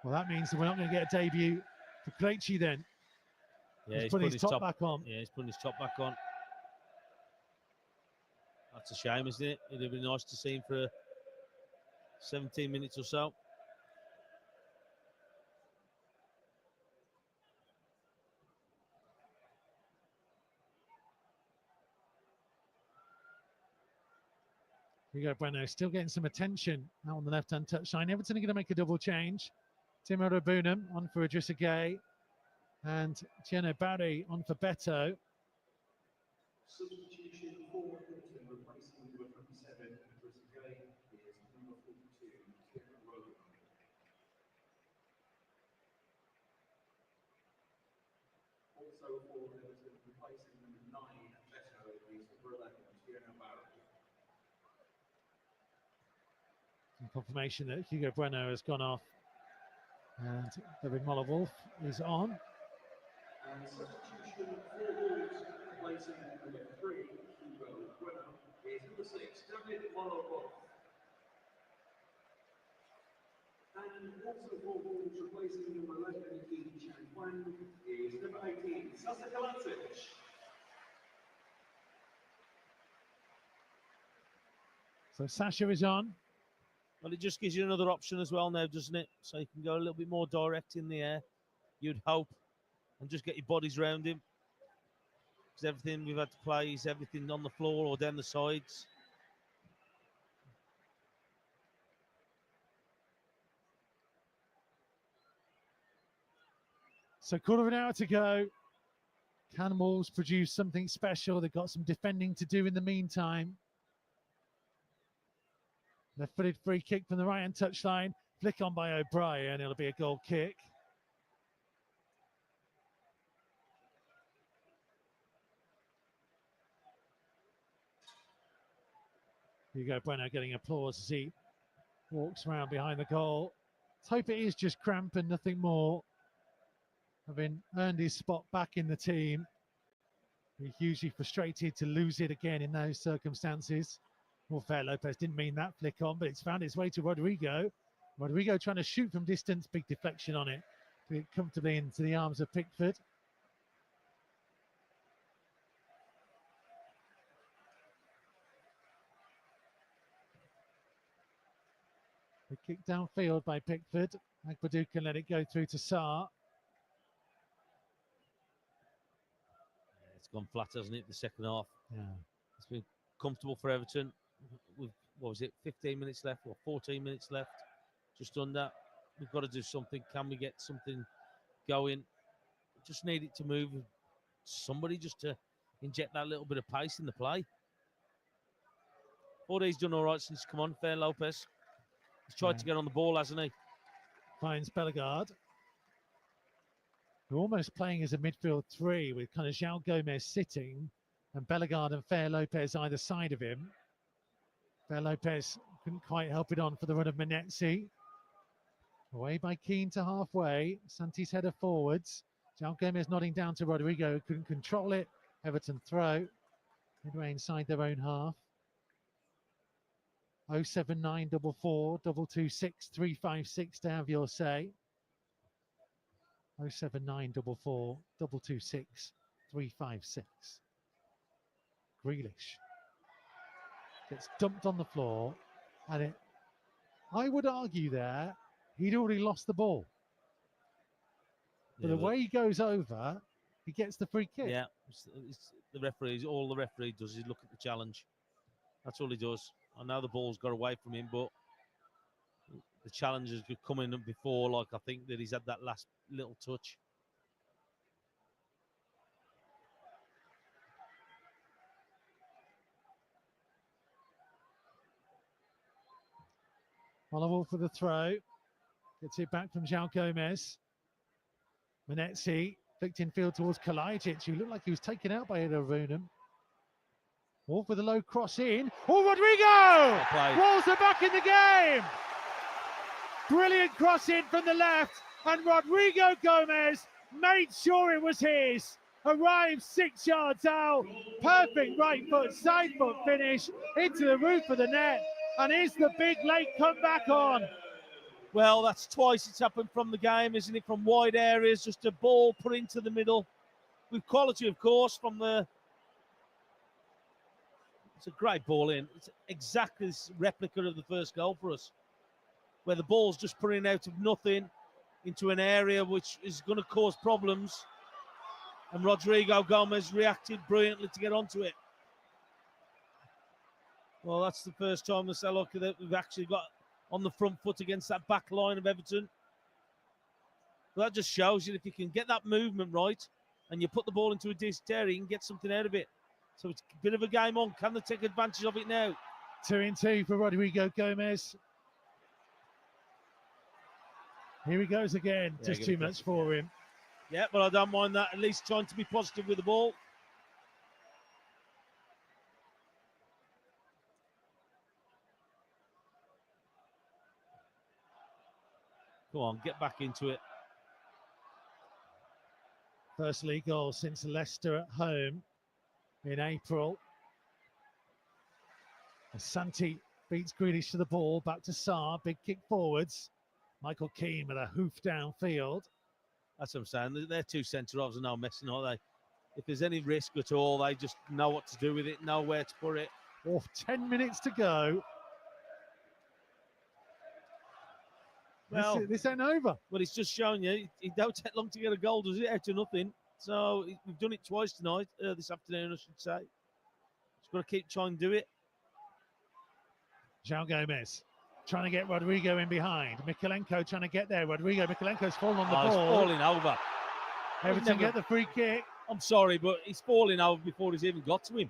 Well, that means that we're not going to get a debut for Krejci then. Yeah, he's putting his top back on. Yeah, he's putting his top back on. That's a shame, isn't it? It'd be nice to see him for 17 minutes or so. Hugo Bueno still getting some attention now on the left-hand touchline. Everton are going to make a double change. Timo Rabunam on for Idrissa Gueye. And Tieno Barry on for Beto. Substitution for Everton, replacing number 27, Idrissa Gueye, is number 42, Kieran Rowan. Also for Everton, replacing number 9, Beto, is number 11, Tieno Barry. Confirmation that Hugo Bueno has gone off. And David Muller-Wolf is on. And substitution for Wolves, replacing number 3, Hugo Bueno, is number 6, David Muller-Wolf. And also for Wolves, replacing number 11, Hee-Chan Huang, is number 18, Sasa Kalajdzic. So Sasha is on. Well, it just gives you another option as well now, doesn't it? So you can go a little bit more direct in the air, you'd hope, and just get your bodies around him. Because everything we've had to play is everything on the floor or down the sides. So quarter of an hour to go. Can Wolves produce something special? They've got some defending to do in the meantime. Left-footed free kick from the right-hand touchline. Flick on by O'Brien. It'll be a goal kick. Hugo Bueno getting applause as he walks around behind the goal. Let's hope it is just cramp and nothing more. Having earned his spot back in the team. He's hugely frustrated to lose it again in those circumstances. Well, Fair Lopez didn't mean that flick on, but it's found its way to Rodrigo. Rodrigo trying to shoot from distance, big deflection on it. To get comfortably into the arms of Pickford. The kick downfield by Pickford. Agbadou can let it go through to Sarr. It's gone flat, hasn't it, the second half? Yeah. It's been comfortable for Everton. With, what was it, 15 minutes left or 14 minutes left? Just under. We've got to do something. Can we get something going? We just need it to move. Somebody just to inject that little bit of pace in the play. Fordy's done all right since he's come on. Fair Lopez. He's tried to get on the ball, hasn't he? Finds Bellegarde. We're almost playing as a midfield three with kind of João Gomez sitting and Bellegarde and Fair Lopez either side of him. Fair Lopez Couldn't quite help it on for the run of Menetzi. Away by Keane to halfway. Santi's header forwards. João Gomez nodding down to Rodrigo. Couldn't control it. Everton throw. Midway inside their own half. 07944 226 356 to have your say. 07944 226 356. Grealish gets dumped on the floor, and I would argue there he'd already lost the ball. But the way he goes over, he gets the free kick. Yeah, the referee, all the referee does is look at the challenge. That's all he does. I know the ball's got away from him, but the challengers could come in before, like I think that he's had that last little touch. Oliver for the throw. Gets it back from João Gomez. Menetzi flicked in field towards Kalajic, who looked like he was taken out by Edo Runam. Wolf with a low cross in. Oh, Rodrigo! Wolves are back in the game! Brilliant cross in from the left, and Rodrigo Gomez made sure it was his. Arrived 6 yards out. Perfect right foot, side foot finish into the roof of the net. And is the big late comeback on? Well, that's twice it's happened from the game, isn't it? From wide areas, just a ball put into the middle. With quality, of course, from the... It's a great ball in. It's exactly this replica of the first goal for us, where the ball's just put in out of nothing into an area which is going to cause problems. And Rodrigo Gomez reacted brilliantly to get onto it. Well, that's the first time that we've actually got on the front foot against that back line of Everton. But that just shows you if you can get that movement right and you put the ball into a decent area, you can get something out of it. So it's a bit of a game on. Can they take advantage of it now? 2-2 for Rodrigo Gomez. Here he goes again. Yeah, just too much for him. Yeah, but I don't mind that. At least trying to be positive with the ball. Come on, get back into it. First league goal since Leicester at home in April. Santi beats Grealish to the ball. Back to Sarr. Big kick forwards. Michael Keane with a hoof downfield. That's what I'm saying. They're two centre-halves are no messing, are they? If there's any risk at all, they just know what to do with it, know where to put it. Oh, 10 minutes to go. Well, this ain't over. Well, it's just showing you it don't take long to get a goal, does it? Out of nothing. So we've done it twice tonight, this afternoon, I should say. Just got to keep trying to do it. João Gomez trying to get Rodrigo in behind. Mikalenko trying to get there. Mikalenko's fallen on the ball. He's falling over. Everton get the free kick. I'm sorry, but he's falling over before he's even got to him.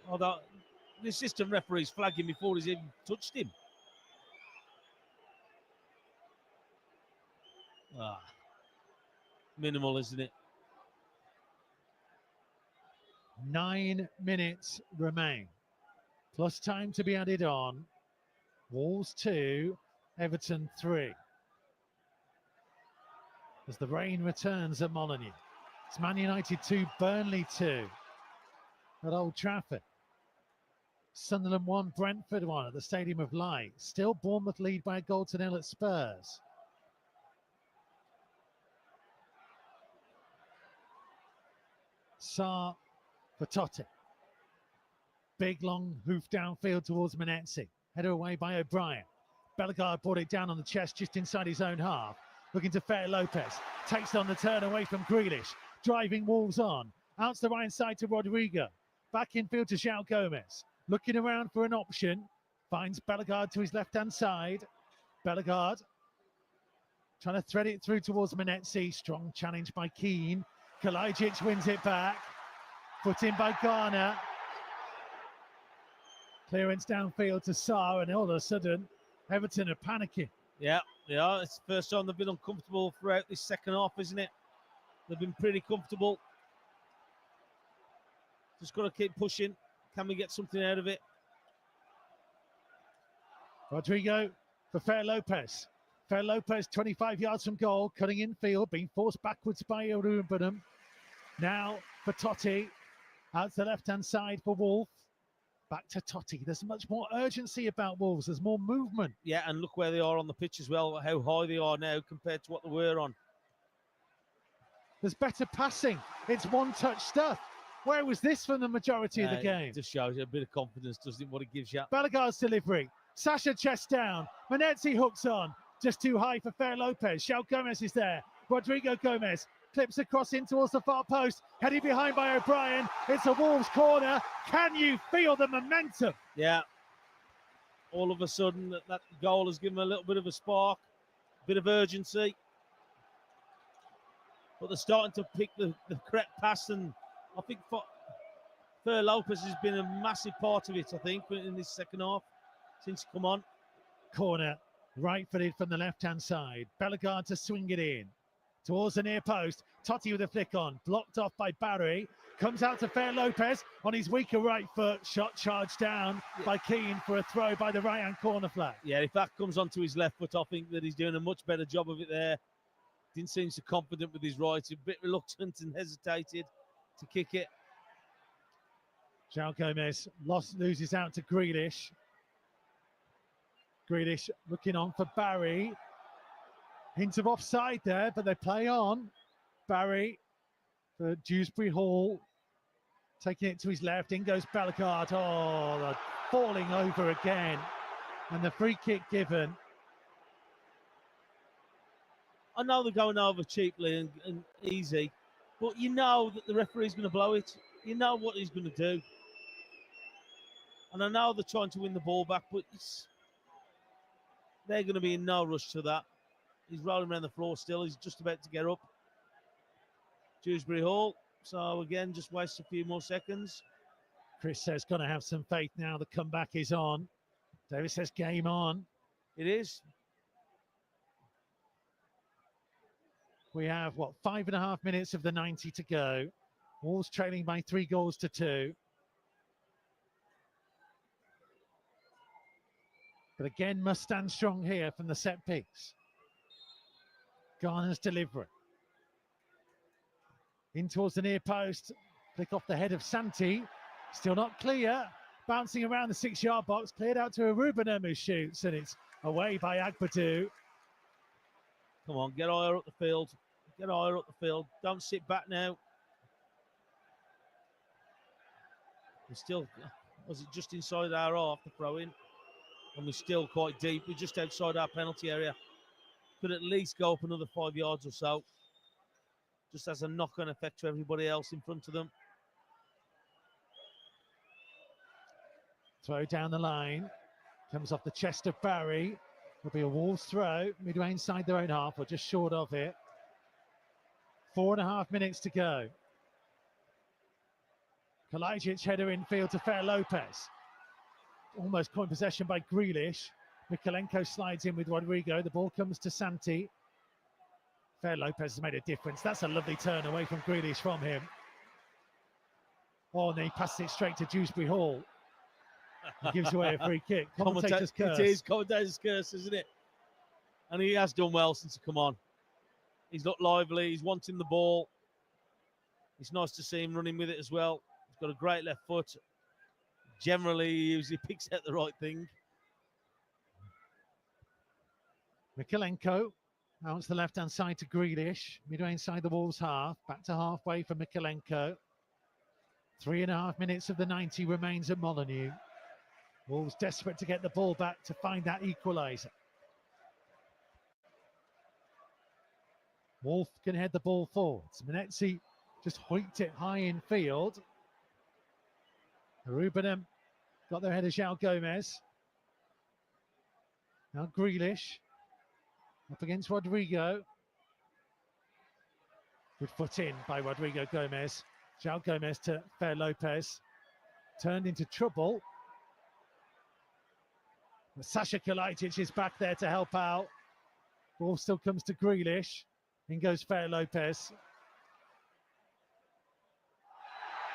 Although the assistant referee's flagging before he's even touched him. Minimal, isn't it? 9 minutes remain. Plus time to be added on. Wolves 2, Everton 3. As the rain returns at Molineux. It's Man United 2, Burnley 2 at Old Trafford. Sunderland 1, Brentford 1 at the Stadium of Light. Still Bournemouth lead by a goal to nil at Spurs. Sarr for Totti. Big long hoof downfield towards Menetzi. Header away by O'Brien. Bellegarde brought it down on the chest just inside his own half. Looking to Fer Lopez. Takes on the turn away from Grealish. Driving Wolves on. Out to the right side to Rodrigo. Back in field to João Gomez. Looking around for an option. Finds Bellegarde to his left-hand side. Bellegarde trying to thread it through towards Menetzi. Strong challenge by Keane. Kalajic wins it back. Put in by Garner. Clearance downfield to Sarr, and all of a sudden, Everton are panicking. Yeah, it's the first time they've been uncomfortable throughout this second half, isn't it? They've been pretty comfortable. Just got to keep pushing. Can we get something out of it? Rodrigo for Fer Lopez. Fer Lopez, 25 yards from goal, cutting in field, being forced backwards by Rubenham. Now for Totti, out to the left-hand side for Wolf. Back to Totti. There's much more urgency about Wolves. There's more movement. Yeah, and look where they are on the pitch as well, how high they are now compared to what they were on. There's better passing. It's one-touch stuff. Where was this from the majority of the game? It just shows you a bit of confidence, doesn't it, what it gives you. Bellegarde's delivery. Sasha chest down. Menezzi hooks on. Just too high for Fer Lopez. Xiao Gomez is there. Rodrigo Gomez clips across in towards the far post. Heading behind by O'Brien. It's a Wolves corner. Can you feel the momentum? Yeah. All of a sudden, that goal has given them a little bit of a spark, a bit of urgency. But they're starting to pick the correct pass, and I think Fer Lopez has been a massive part of it, I think, in this second half, since come on. Corner, right-footed from the left-hand side. Bellegarde to swing it in. Towards the near post. Totti with a flick on. Blocked off by Barry. Comes out to Fer Lopez on his weaker right foot. Shot charged down by Keane for a throw by the right-hand corner flag. Yeah, if that comes onto his left foot, I think that he's doing a much better job of it there. Didn't seem so confident with his right. A bit reluctant and hesitated to kick it. João Gomez loses out to Grealish. Grealish looking on for Barry. Hint of offside there, but they play on. Barry for Dewsbury Hall. Taking it to his left. In goes Bellegarde. Oh, falling over again. And the free kick given. I know they're going over cheaply and easy, but you know that the referee's going to blow it. You know what he's going to do. And I know they're trying to win the ball back, but they're going to be in no rush to that. He's rolling around the floor still. He's just about to get up. Dewsbury Hall. So again, just waste a few more seconds. Chris says, going to have some faith now. The comeback is on. David says, game on. It is. We have, 5.5 minutes of the 90 to go. Wolves trailing by 3-2. But again, must stand strong here from the set piece. Garner's delivery. In towards the near post. Flick off the head of Santi. Still not clear. Bouncing around the 6-yard box. Cleared out to a Rubenham who shoots. And it's away by Agbadu. Come on, get higher up the field. Get higher up the field. Don't sit back now. We're still, was it just inside our half, the throw in? And we're still quite deep. We're just outside our penalty area. Could at least go up another 5 yards or so. Just as a knock-on effect to everybody else in front of them. Throw down the line. Comes off the chest of Barry. Will be a Wolves throw. Midway inside their own half, or just short of it. 4.5 minutes to go. Kalajdzic header in field to Fer Lopez. Almost caught in possession by Grealish. Mikalenko slides in with Rodrigo. The ball comes to Santi. Fer Lopez has made a difference. That's a lovely turn away from Grealish from him. Oh, and he passes it straight to Dewsbury Hall. He gives away a free kick. Commentator's curse. It is commentator's curse, isn't it? And he has done well since he come on. He's looked lively. He's wanting the ball. It's nice to see him running with it as well. He's got a great left foot. Generally, he usually picks out the right thing. Mikalenko out to the left-hand side to Grealish. Midway inside the Wolves half. Back to halfway for Mikalenko. 3.5 minutes of the 90 remains at Molineux. Wolves desperate to get the ball back to find that equaliser. Wolf can head the ball forwards. Menezzi just hoiked it high in field. Rubenham got their header, João Gomez. Now Grealish up against Rodrigo. Good foot in by Rodrigo Gomez. João Gomez to Fer Lopez. Turned into trouble. But Sasha Kalajdzic is back there to help out. Ball still comes to Grealish. In goes Fer Lopez.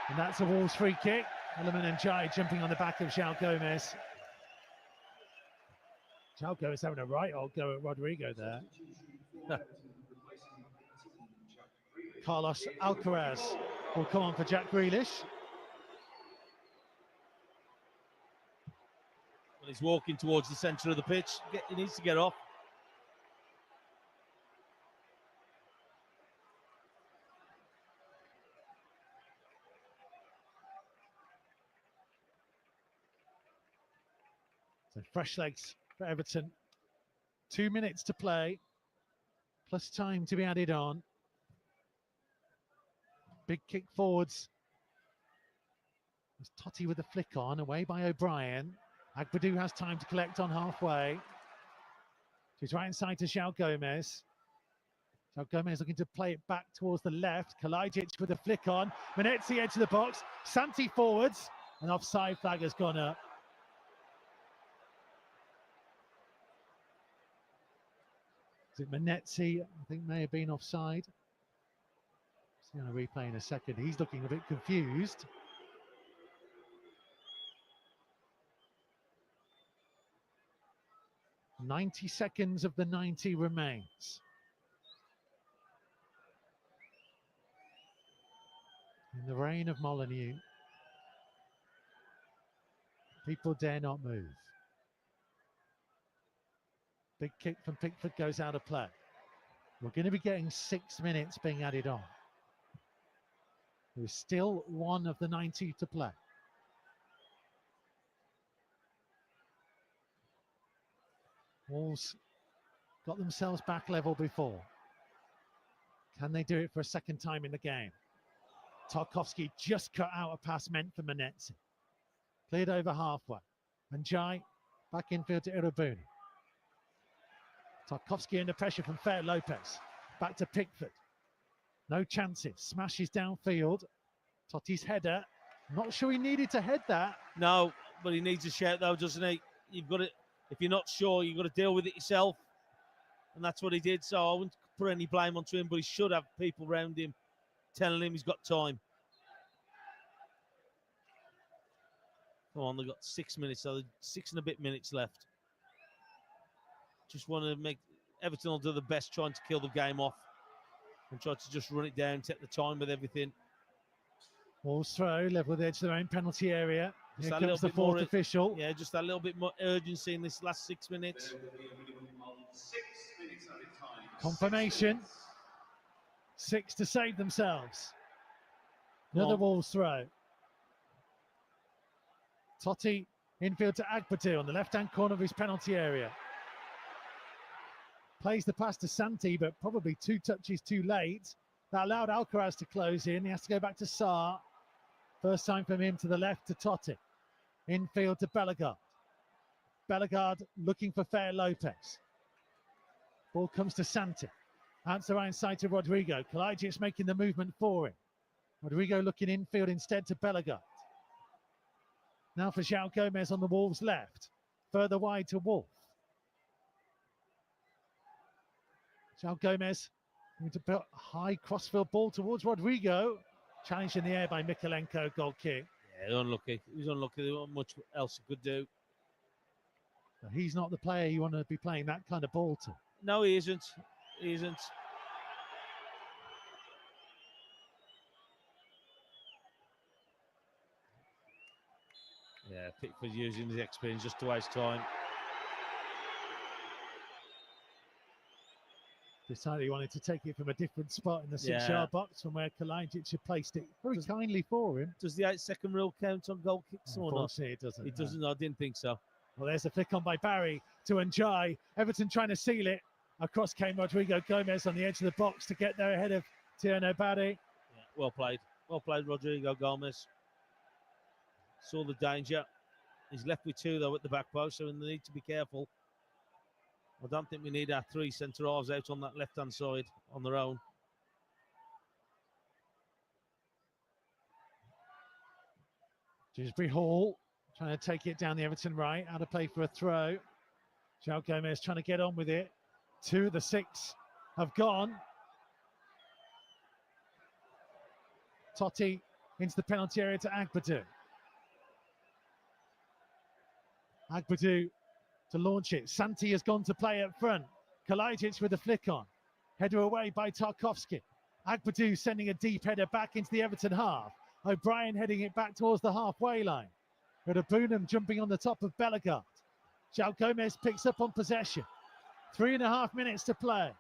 And that's a Wolves free kick. Ellerman and Jai jumping on the back of João Gomez. João Gomez having a right old go at Rodrigo there. Carlos Alcaraz will come on for Jack Grealish. Well, he's walking towards the centre of the pitch. He needs to get off. So fresh legs for Everton. 2 minutes to play, plus time to be added on. Big kick forwards. There's Totti with the flick on, away by O'Brien. Agbadou has time to collect on halfway. She's right inside to João Gomez. João Gomez looking to play it back towards the left. Kalajic with the flick on. Menetzi edge of the box. Santi forwards. An offside flag has gone up. Is it Menetzi? I think may have been offside. See on a replay in a second. He's looking a bit confused. "90 seconds of the 90 remains. In the reign of Molineux, people dare not move. Big kick from Pickford goes out of play. We're going to be getting 6 minutes being added on. There's still one of the 90 to play. Wolves got themselves back level before. Can they do it for a second time in the game? Tarkowski just cut out a pass meant for Menetzi. Cleared over halfway. And Jai back infield to Irabuni. Tarkowski under pressure from Fer Lopez. Back to Pickford. No chances. Smashes downfield. Totti's header. Not sure he needed to head that. No, but he needs a shout though, doesn't he? You've got to, if you're not sure, you've got to deal with it yourself. And that's what he did. So I wouldn't put any blame onto him, but he should have people around him telling him he's got time. Come on, they've got 6 minutes, so 6 and a bit minutes left. Just want to make Everton will do the best trying to kill the game off and try to just run it down, take the time with everything. Wolves throw, level with the edge of their own penalty area. Just Here comes the fourth official. Yeah, just a little bit more urgency in this last 6 minutes. Confirmation. 6 to save themselves. Another Wolves throw. Totti infield to Agbadou on the left-hand corner of his penalty area. Plays the pass to Santi, but probably 2 touches too late. That allowed Alcaraz to close in. He has to go back to Sarr. First time from him to the left to Totti. Infield to Bellegarde. Bellegarde looking for Fer Lopez. Ball comes to Santi. Out the right side to Rodrigo. Kalajic making the movement for him. Rodrigo looking infield instead to Bellegarde. Now for João Gomez on the Wolves' left. Further wide to Wolf. João Gomez going to put a high crossfield ball towards Rodrigo. Challenged in the air by Mikalenko, goal kick. Yeah, unlucky. He was unlucky. There wasn't much else he could do. He's not the player you want to be playing that kind of ball to. No, he isn't. He isn't. Yeah, Pickford using his experience just to waste time. Decided he wanted to take it from a different spot in the 6-yard box from where Kalajic had placed it very kindly for him. Does the 8-second rule count on goal kicks or not? Unfortunately, it doesn't. It doesn't. I didn't think so. Well, there's a flick on by Barry to Njai. Everton trying to seal it. Across came Rodrigo Gomez on the edge of the box to get there ahead of Tierno Barry. Yeah, well played. Well played, Rodrigo Gomez. Saw the danger. He's left with 2, though, at the back post, so they need to be careful. I don't think we need our 3 centre-halves out on that left-hand side on their own. Dewsbury Hall trying to take it down the Everton right. Out of play for a throw. João Gomez trying to get on with it. 2 of the 6 have gone. Totti into the penalty area to Agbadu. Agbadu to launch it. Santi has gone to play up front. Kalajdzic with a flick on. Header away by Tarkovsky. Agbadu sending a deep header back into the Everton half. O'Brien heading it back towards the halfway line. Bunham jumping on the top of Bellegarde. João Gomez picks up on possession. 3.5 minutes to play.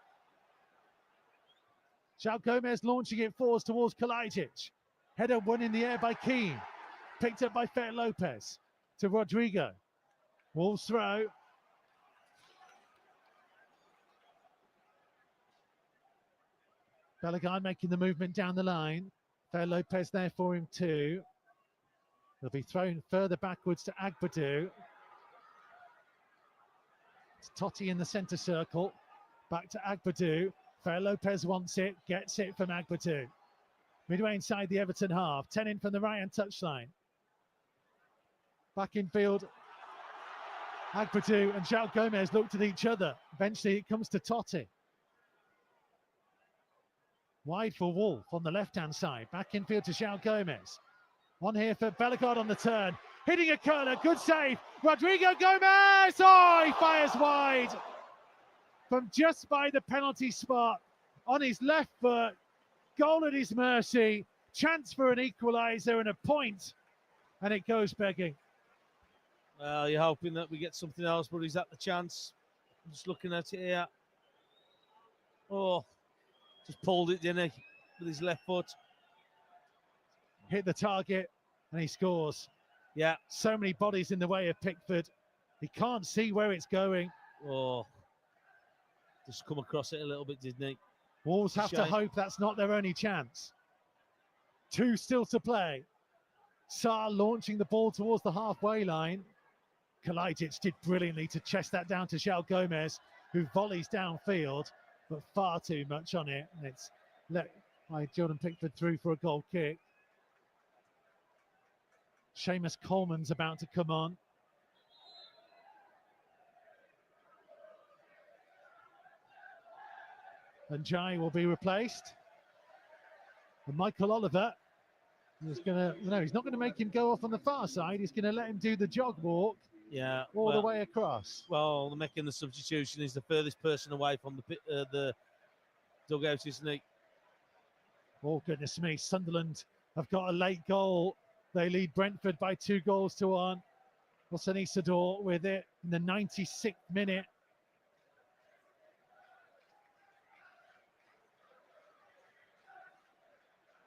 João Gomez launching it forwards towards Kalajdzic. Header won in the air by Keane. Picked up by Fer Lopez to Rodrigo. Wolves throw. Bellegarde making the movement down the line. Fer Lopez there for him too. They'll be thrown further backwards to Agbadu. It's Totti in the centre circle. Back to Agbadu. Fer Lopez wants it, gets it from Agbadu. Midway inside the Everton half. 10 in from the right-hand touchline. Back in field. Agbadu and João Gomez looked at each other. Eventually it comes to Totti. Wide for Wolf on the left-hand side. Back in field to João Gomez. On here for Bellegarde on the turn. Hitting a curler. Good save. Rodrigo Gomez. Oh, he fires wide. From just by the penalty spot. On his left foot. Goal at his mercy. Chance for an equaliser and a point. And it goes begging. Well, you're hoping that we get something else, but is that the chance? I'm just looking at it here. Oh, just pulled it, didn't he? With his left foot. Hit the target and he scores. Yeah. So many bodies in the way of Pickford. He can't see where it's going. Oh, just come across it a little bit, didn't he? Wolves have to hope that's not their only chance. 2 still to play. Sarr launching the ball towards the halfway line. Kalajdzic did brilliantly to chest that down to João Gomez, who volleys downfield, but far too much on it. And it's let by Jordan Pickford through for a goal kick. Seamus Coleman's about to come on. And Jai will be replaced. And Michael Oliver is going to, no, he's not going to make him go off on the far side. He's going to let him do the jog walk. Yeah, all the way across. Well, making the substitution is the furthest person away from the dugout, isn't he? Oh, goodness me. Sunderland have got a late goal. They lead Brentford by 2-1. Wilson Isidore with it in the 96th minute.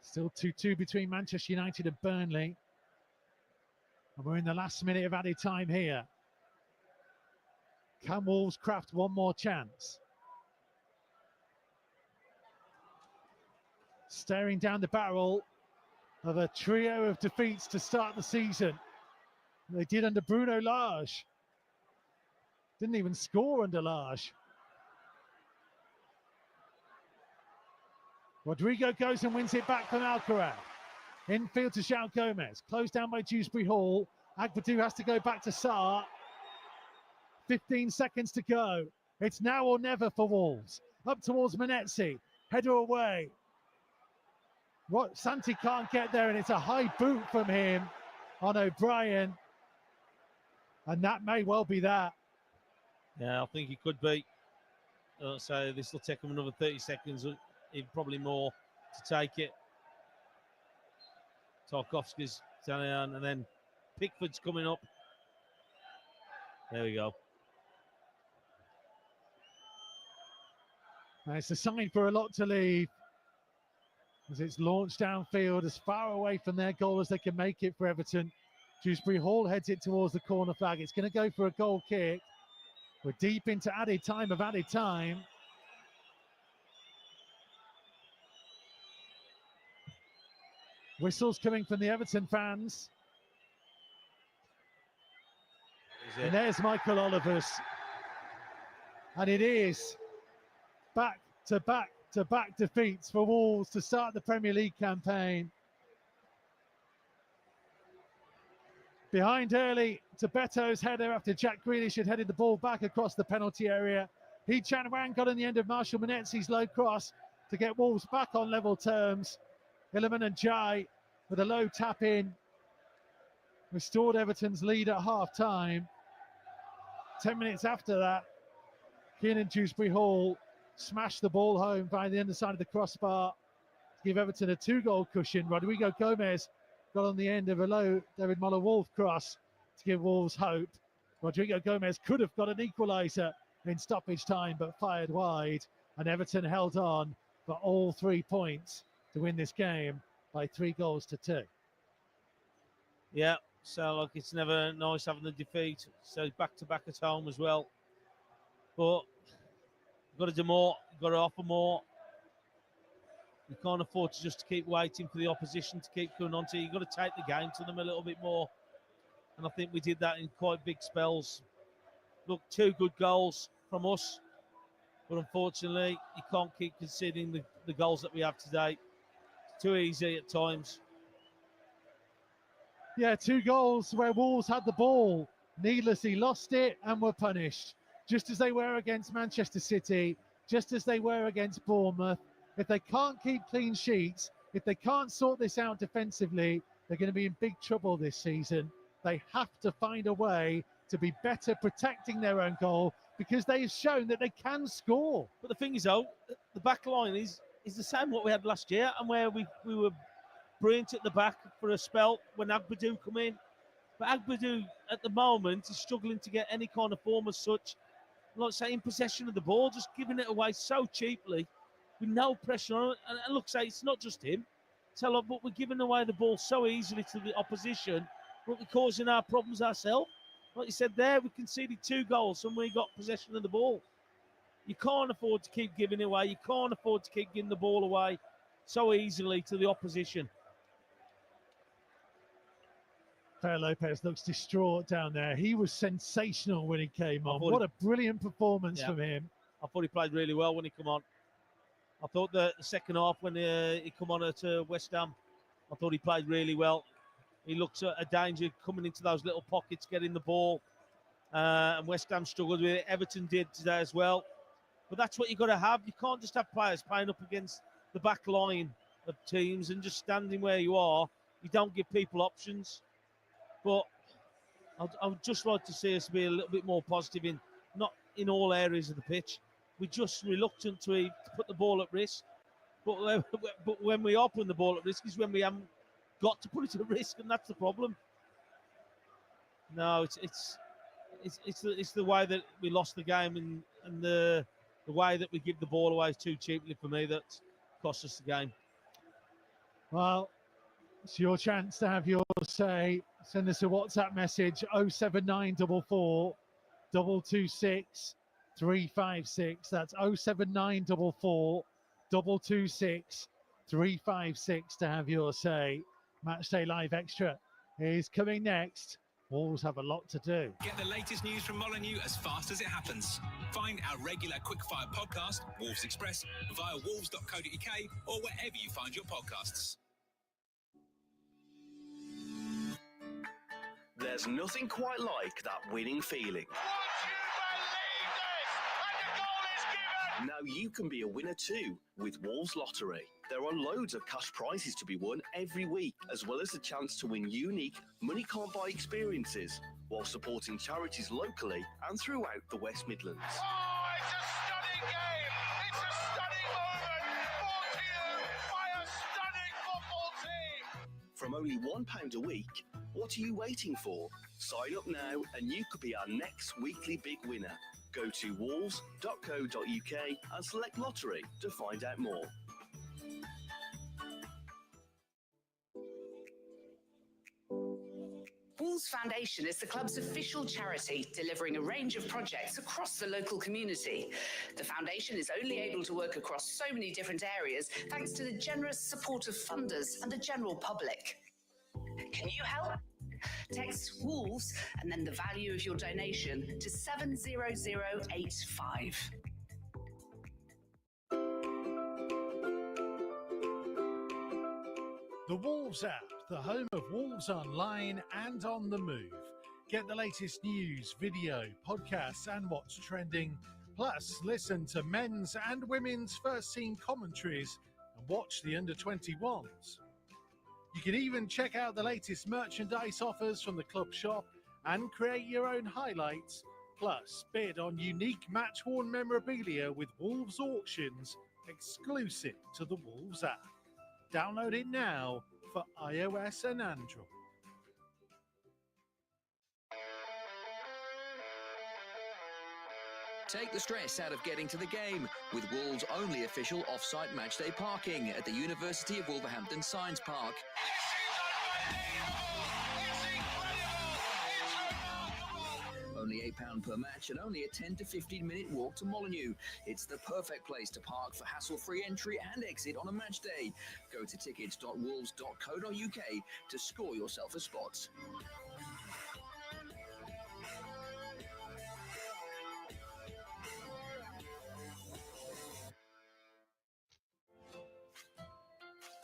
Still 2-2 between Manchester United and Burnley. And we're in the last minute of added time here. Can Wolves craft one more chance? Staring down the barrel of a trio of defeats to start the season. They did under Bruno Lage. Didn't even score under Lage. Rodrigo goes and wins it back from Alcaraz. Infield to João Gomez. Closed down by Dewsbury Hall. Agbadu has to go back to Sarr. 15 seconds to go. It's now or never for Wolves. Up towards Menezzi. Header away. Santi can't get there, and it's a high boot from him on O'Brien. And that may well be that. Yeah, I think he could be. So this will take him another 30 seconds, even probably more, to take it. Tarkovsky's down, and then Pickford's coming up. There we go. And it's a sign for a lot to leave, as it's launched downfield as far away from their goal as they can make it for Everton. Dewsbury Hall heads it towards the corner flag. It's going to go for a goal kick. We're deep into added time. Whistles coming from the Everton fans. And there's Michael Olivers. And it is back-to-back defeats for Wolves to start the Premier League campaign. Behind early to Beto's header after Jack Grealish had headed the ball back across the penalty area. Hee-Chan Wang got in the end of Marshall Menezzi's low cross to get Wolves back on level terms. Illiman and Jai with a low tap in. Restored Everton's lead at half-time. 10 minutes after that, Kiernan Dewsbury Hall smashed the ball home by the underside of the crossbar to give Everton a 2-goal cushion. Rodrigo Gomez got on the end of a low David Muller-Wolf cross to give Wolves hope. Rodrigo Gomez could have got an equaliser in stoppage time, but fired wide, and Everton held on for all 3 points to win this game by 3-2. Yeah, so like it's never nice having the defeat. So back-to-back at home as well. But you've got to do more. You've got to offer more. You can't afford to just keep waiting for the opposition to keep coming on to you. You've got to take the game to them a little bit more. And I think we did that in quite big spells. Look, 2 good goals from us. But unfortunately, you can't keep conceding the goals that we have today. It's too easy at times. Yeah, 2 goals where Wolves had the ball, needlessly lost it and were punished. Just as they were against Manchester City, just as they were against Bournemouth. If they can't keep clean sheets, if they can't sort this out defensively, they're going to be in big trouble this season. They have to find a way to be better protecting their own goal, because they've shown that they can score. But the thing is, though, the back line is the same what we had last year, and where we were brilliant at the back for a spell when Agbadou come in. But Agbadou, at the moment, is struggling to get any kind of form as such. Like, say, in possession of the ball, just giving it away so cheaply with no pressure on it. And look, say, it's not just him. But we're giving away the ball so easily to the opposition, but we're causing our problems ourselves. Like you said there, we conceded 2 goals when we got possession of the ball. You can't afford to keep giving it away. You can't afford to keep giving the ball away so easily to the opposition. Fer Lopez looks distraught down there. He was sensational when he came on. What a brilliant performance from him. I thought he played really well when he came on. I thought the second half when he come on at West Ham, I thought he played really well. He looked at a danger coming into those little pockets, getting the ball. And West Ham struggled with it. Everton did today as well. But that's what you've got to have. You can't just have players playing up against the back line of teams and just standing where you are. You don't give people options. But I would just like to see us be a little bit more positive not in all areas of the pitch. We're just reluctant to put the ball at risk. But when we are putting the ball at risk is when we haven't got to put it at risk, and that's the problem. No, it's the way that we lost the game and the way that we give the ball away too cheaply for me that cost us the game. Well, it's your chance to have your say. Send us a WhatsApp message 07944 226 356. That's 07944 226 356 to have your say. Matchday Live Extra is coming next. Wolves have a lot to do. Get the latest news from Molineux as fast as it happens. Find our regular quickfire podcast, Wolves Express, via wolves.co.uk or wherever you find your podcasts. There's nothing quite like that winning feeling. Now you can be a winner too with Wolves Lottery. There are loads of cash prizes to be won every week, as well as the chance to win unique money can't buy experiences while supporting charities locally and throughout the West Midlands. Oh, it's a stunning game. It's a stunning moment brought to you by a stunning football team. From only £1 a week, what are you waiting for? Sign up now and you could be our next weekly big winner. Go to wolves.co.uk and select lottery to find out more. Wolves Foundation is the club's official charity, delivering a range of projects across the local community. The foundation is only able to work across so many different areas thanks to the generous support of funders and the general public. Can you help? Text Wolves and then the value of your donation to 70085. The Wolves app, the home of Wolves online and on the move. Get the latest news, video, podcasts and what's trending. Plus, listen to men's and women's first team commentaries and watch the under-21s. You can even check out the latest merchandise offers from the club shop and create your own highlights. Plus, bid on unique match-worn memorabilia with Wolves auctions exclusive to the Wolves app. Download it now for iOS and Android. Take the stress out of getting to the game with Wolves' only official off-site matchday parking at the University of Wolverhampton Science Park. Only £8 per match and only a 10 to 15 minute walk to Molineux. It's the perfect place to park for hassle-free entry and exit on a match day. Go to tickets.wolves.co.uk to score yourself a spot.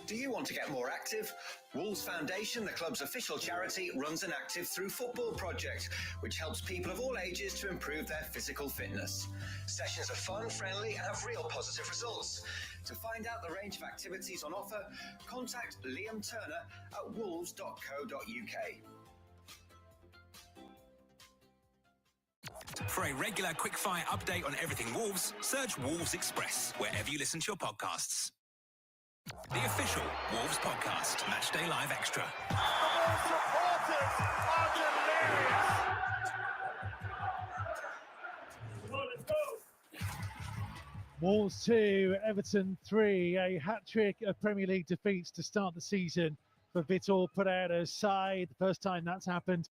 Do you want to get more active? Wolves Foundation, the club's official charity, runs an Active Through Football project, which helps people of all ages to improve their physical fitness. Sessions are fun, friendly, and have real positive results. To find out the range of activities on offer, contact Liam Turner at wolves.co.uk. For a regular quickfire update on everything Wolves, search Wolves Express wherever you listen to your podcasts. The official Wolves podcast, Matchday Live Extra. Wolves 2, Everton 3, a hat-trick of Premier League defeats to start the season for Vitor Pereira's side. The first time that's happened.